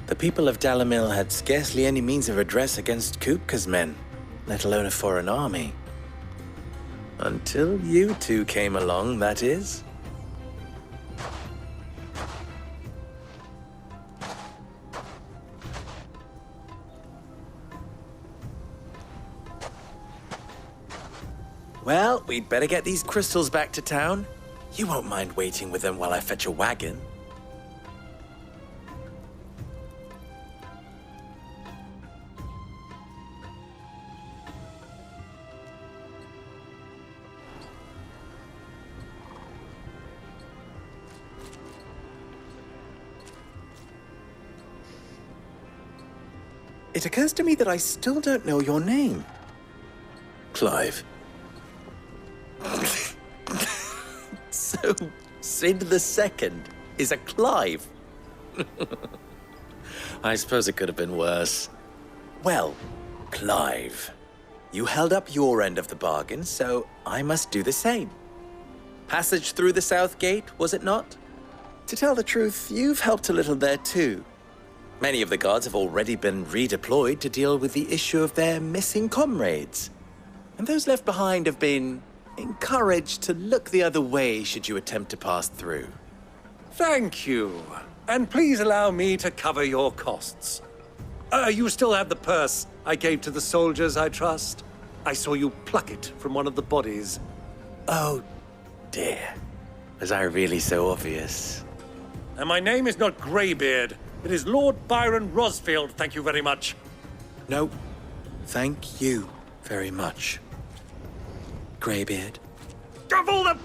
The people of Dalimil had scarcely any means of redress against Kupka's men, let alone a foreign army. Until you two came along, that is. Well, we'd better get these crystals back to town. You won't mind waiting with them while I fetch a wagon. It occurs to me that I still don't know your name. Clive. So, Sid the Second is a Clive. I suppose it could have been worse. Well, Clive, you held up your end of the bargain, so I must do the same. Passage through the South Gate, was it not? To tell the truth, you've helped a little there too. Many of the guards have already been redeployed to deal with the issue of their missing comrades. And those left behind have been encouraged to look the other way should you attempt to pass through. Thank you. And please allow me to cover your costs. You still have the purse I gave to the soldiers, I trust? I saw you pluck it from one of the bodies. Oh, dear. Was I really so obvious? And my name is not Greybeard. It is Lord Byron Rosfield, thank you very much. No, thank you very much, Greybeard. Of all the...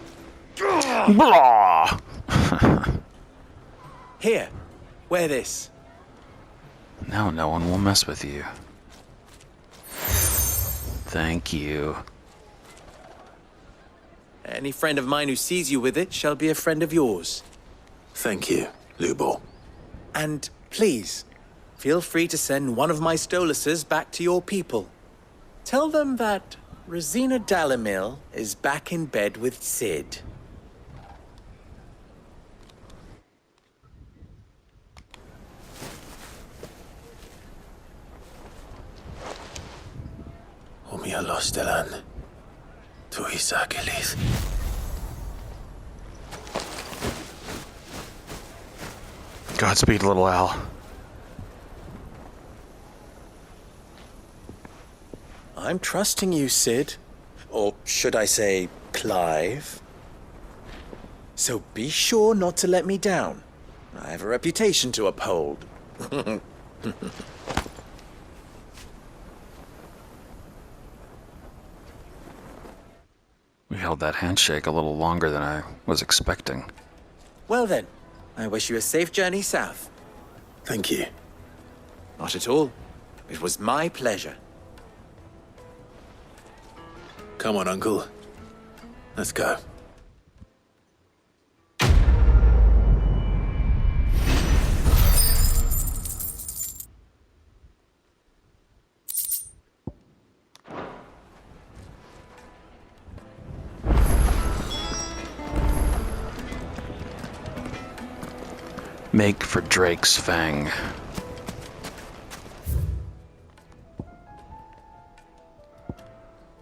Blah! Here, wear this. Now no one will mess with you. Thank you. Any friend of mine who sees you with it shall be a friend of yours. Thank you, Lubor. And please, feel free to send one of my Stoluses back to your people. Tell them that Rosina Dalimil is back in bed with Sid. Omia Lostelan. Tu Isakelis. Godspeed, little Al. I'm trusting you, Sid. Or should I say, Clive? So be sure not to let me down. I have a reputation to uphold. We held that handshake a little longer than I was expecting. Well then, I wish you a safe journey south. Thank you. Not at all. It was my pleasure. Come on, Uncle. Let's go. Make for Drake's Fang.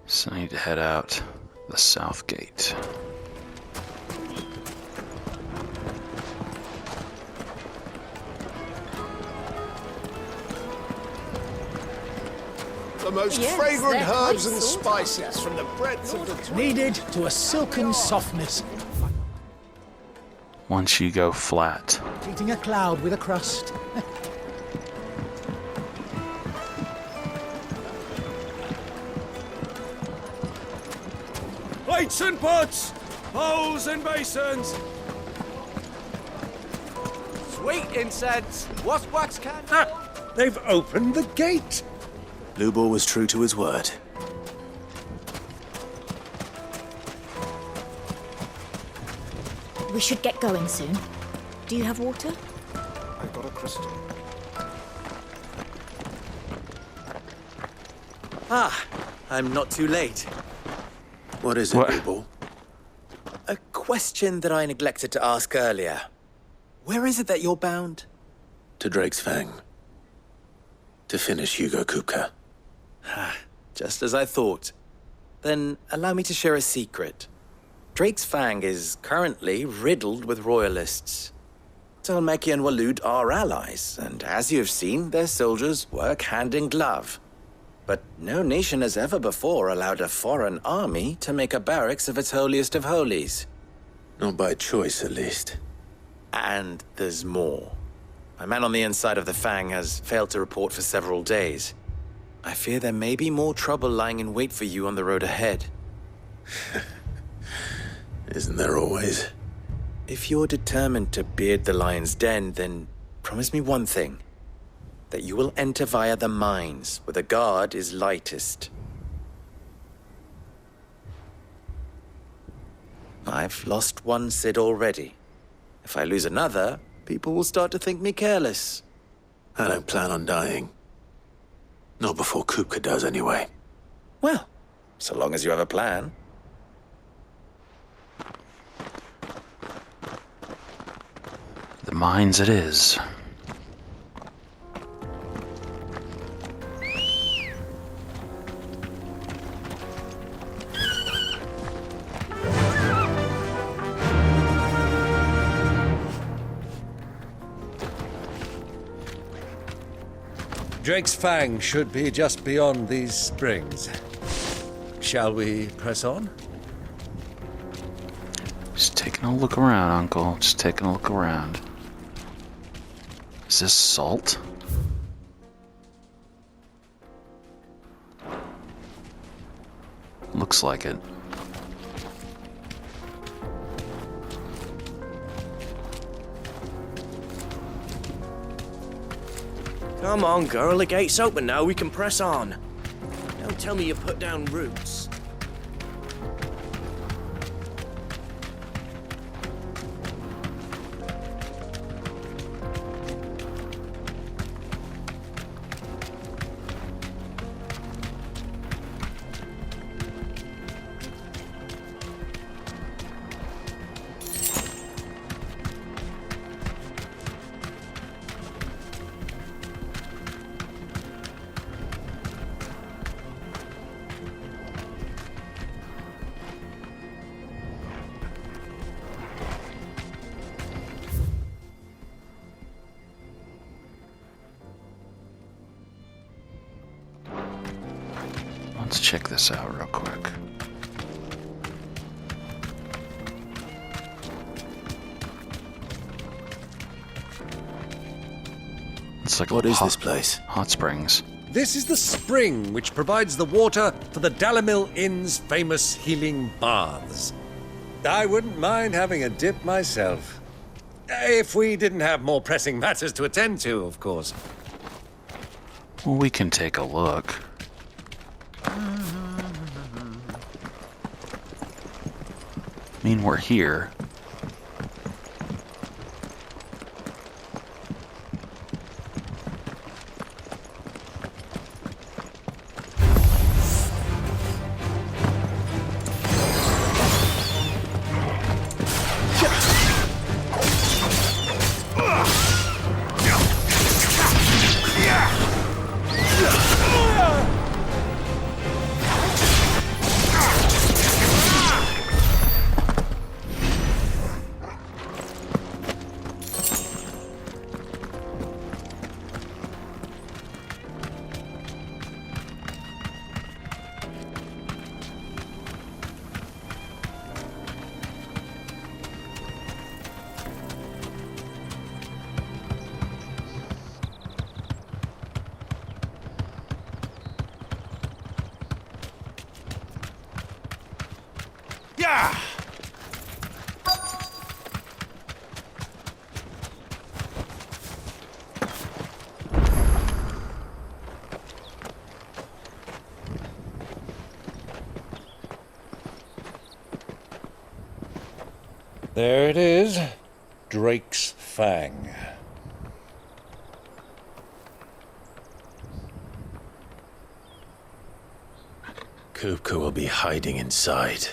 So I need to head out the south gate. The most fragrant herbs and spices from the breadth of the... Kneaded to a silken softness. Once you go flat. Eating a cloud with a crust. Plates and pots! Bowls and basins! Sweet incense! What's wax candle? They've opened the gate! Lubor was true to his word. We should get going soon. Do you have water? I've got a crystal. Ah, I'm not too late. What is it, Bilbo? A question that I neglected to ask earlier. Where is it that you're bound? To Drake's Fang. To finish Hugo Kupka. Just as I thought. Then allow me to share a secret. Drake's Fang is currently riddled with royalists. Talmeki and Waloed are allies, and as you've seen, their soldiers work hand in glove. But no nation has ever before allowed a foreign army to make a barracks of its holiest of holies. Not by choice, at least. And there's more. My man on the inside of the Fang has failed to report for several days. I fear there may be more trouble lying in wait for you on the road ahead. Isn't there always? If you're determined to beard the lion's den, then promise me one thing. That you will enter via the mines, where the guard is lightest. I've lost one Cid already. If I lose another, people will start to think me careless. I don't plan on dying. Not before Kupka does, anyway. Well, so long as you have a plan. The mines it is. Drake's Fang should be just beyond these springs. Shall we press on? Just taking a look around, Uncle. Just taking a look around. Is this salt? Looks like it. Come on, girl, the gate's open now, we can press on. Don't tell me you put down roots. Let's check this out real quick. It's like what is this place? Hot springs. This is the spring which provides the water for the Dalimil Inn's famous healing baths. I wouldn't mind having a dip myself. If we didn't have more pressing matters to attend to, of course. Well, we can take a look. I mean, we're here. There it is, Drake's Fang. Kupka will be hiding inside.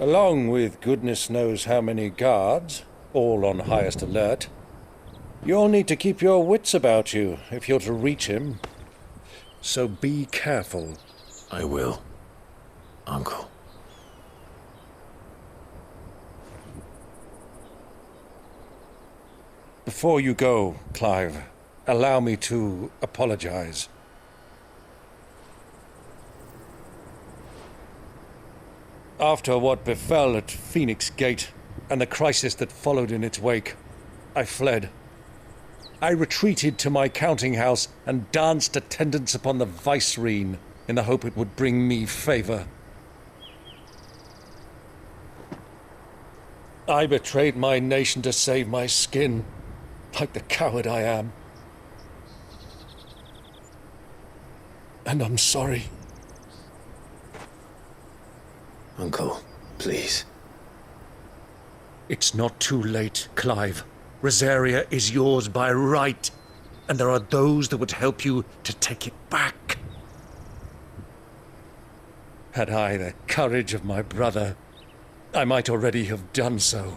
Along with goodness knows how many guards, all on highest alert. You'll need to keep your wits about you if you're to reach him. So be careful. I will, Uncle. Before you go, Clive, allow me to apologize. After what befell at Phoenix Gate and the crisis that followed in its wake, I fled. I retreated to my counting house and danced attendance upon the Vicereine in the hope it would bring me favor. I betrayed my nation to save my skin, like the coward I am. And I'm sorry. Uncle, please. It's not too late, Clive. Rosaria is yours by right, and there are those that would help you to take it back. Had I the courage of my brother, I might already have done so.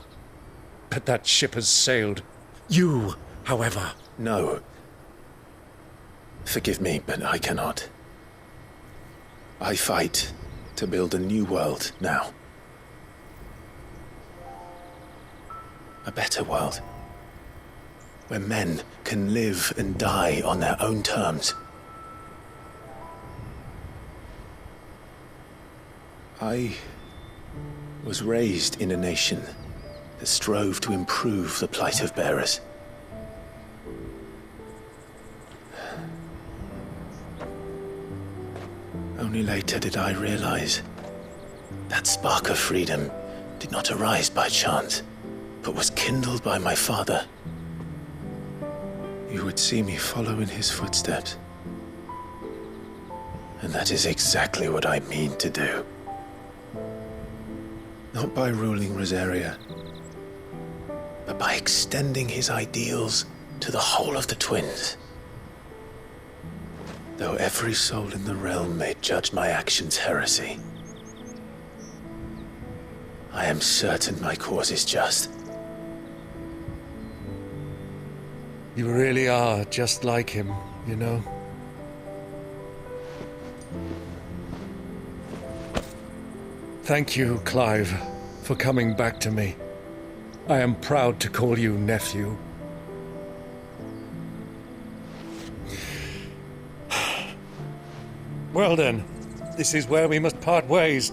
But that ship has sailed. You, however... No. Forgive me, but I cannot. I fight to build a new world now. A better world. Where men can live and die on their own terms. I was raised in a nation that strove to improve the plight of bearers. Only later did I realize that spark of freedom did not arise by chance, but was kindled by my father. You would see me follow in his footsteps. And that is exactly what I mean to do. Not by ruling Rosaria, but by extending his ideals to the whole of the Twins. Though every soul in the realm may judge my actions heresy, I am certain my cause is just. You really are just like him, you know? Thank you, Clive, for coming back to me. I am proud to call you nephew. Well then, this is where we must part ways.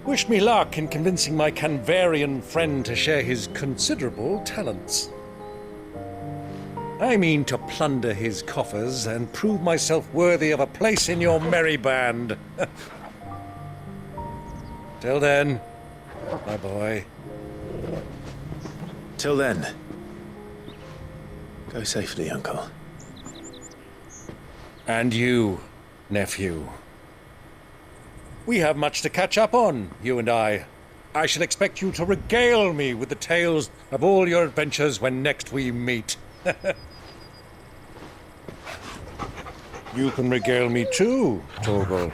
Wish me luck in convincing my Canvarian friend to share his considerable talents. I mean to plunder his coffers and prove myself worthy of a place in your merry band. Till then, my boy. Till then, go safely, Uncle. And you, nephew. We have much to catch up on, you and I. I shall expect you to regale me with the tales of all your adventures when next we meet. You can regale me too, Torgal.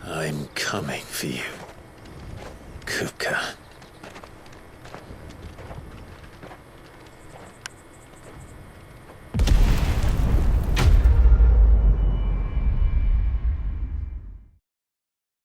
I'm coming for you, Kupka.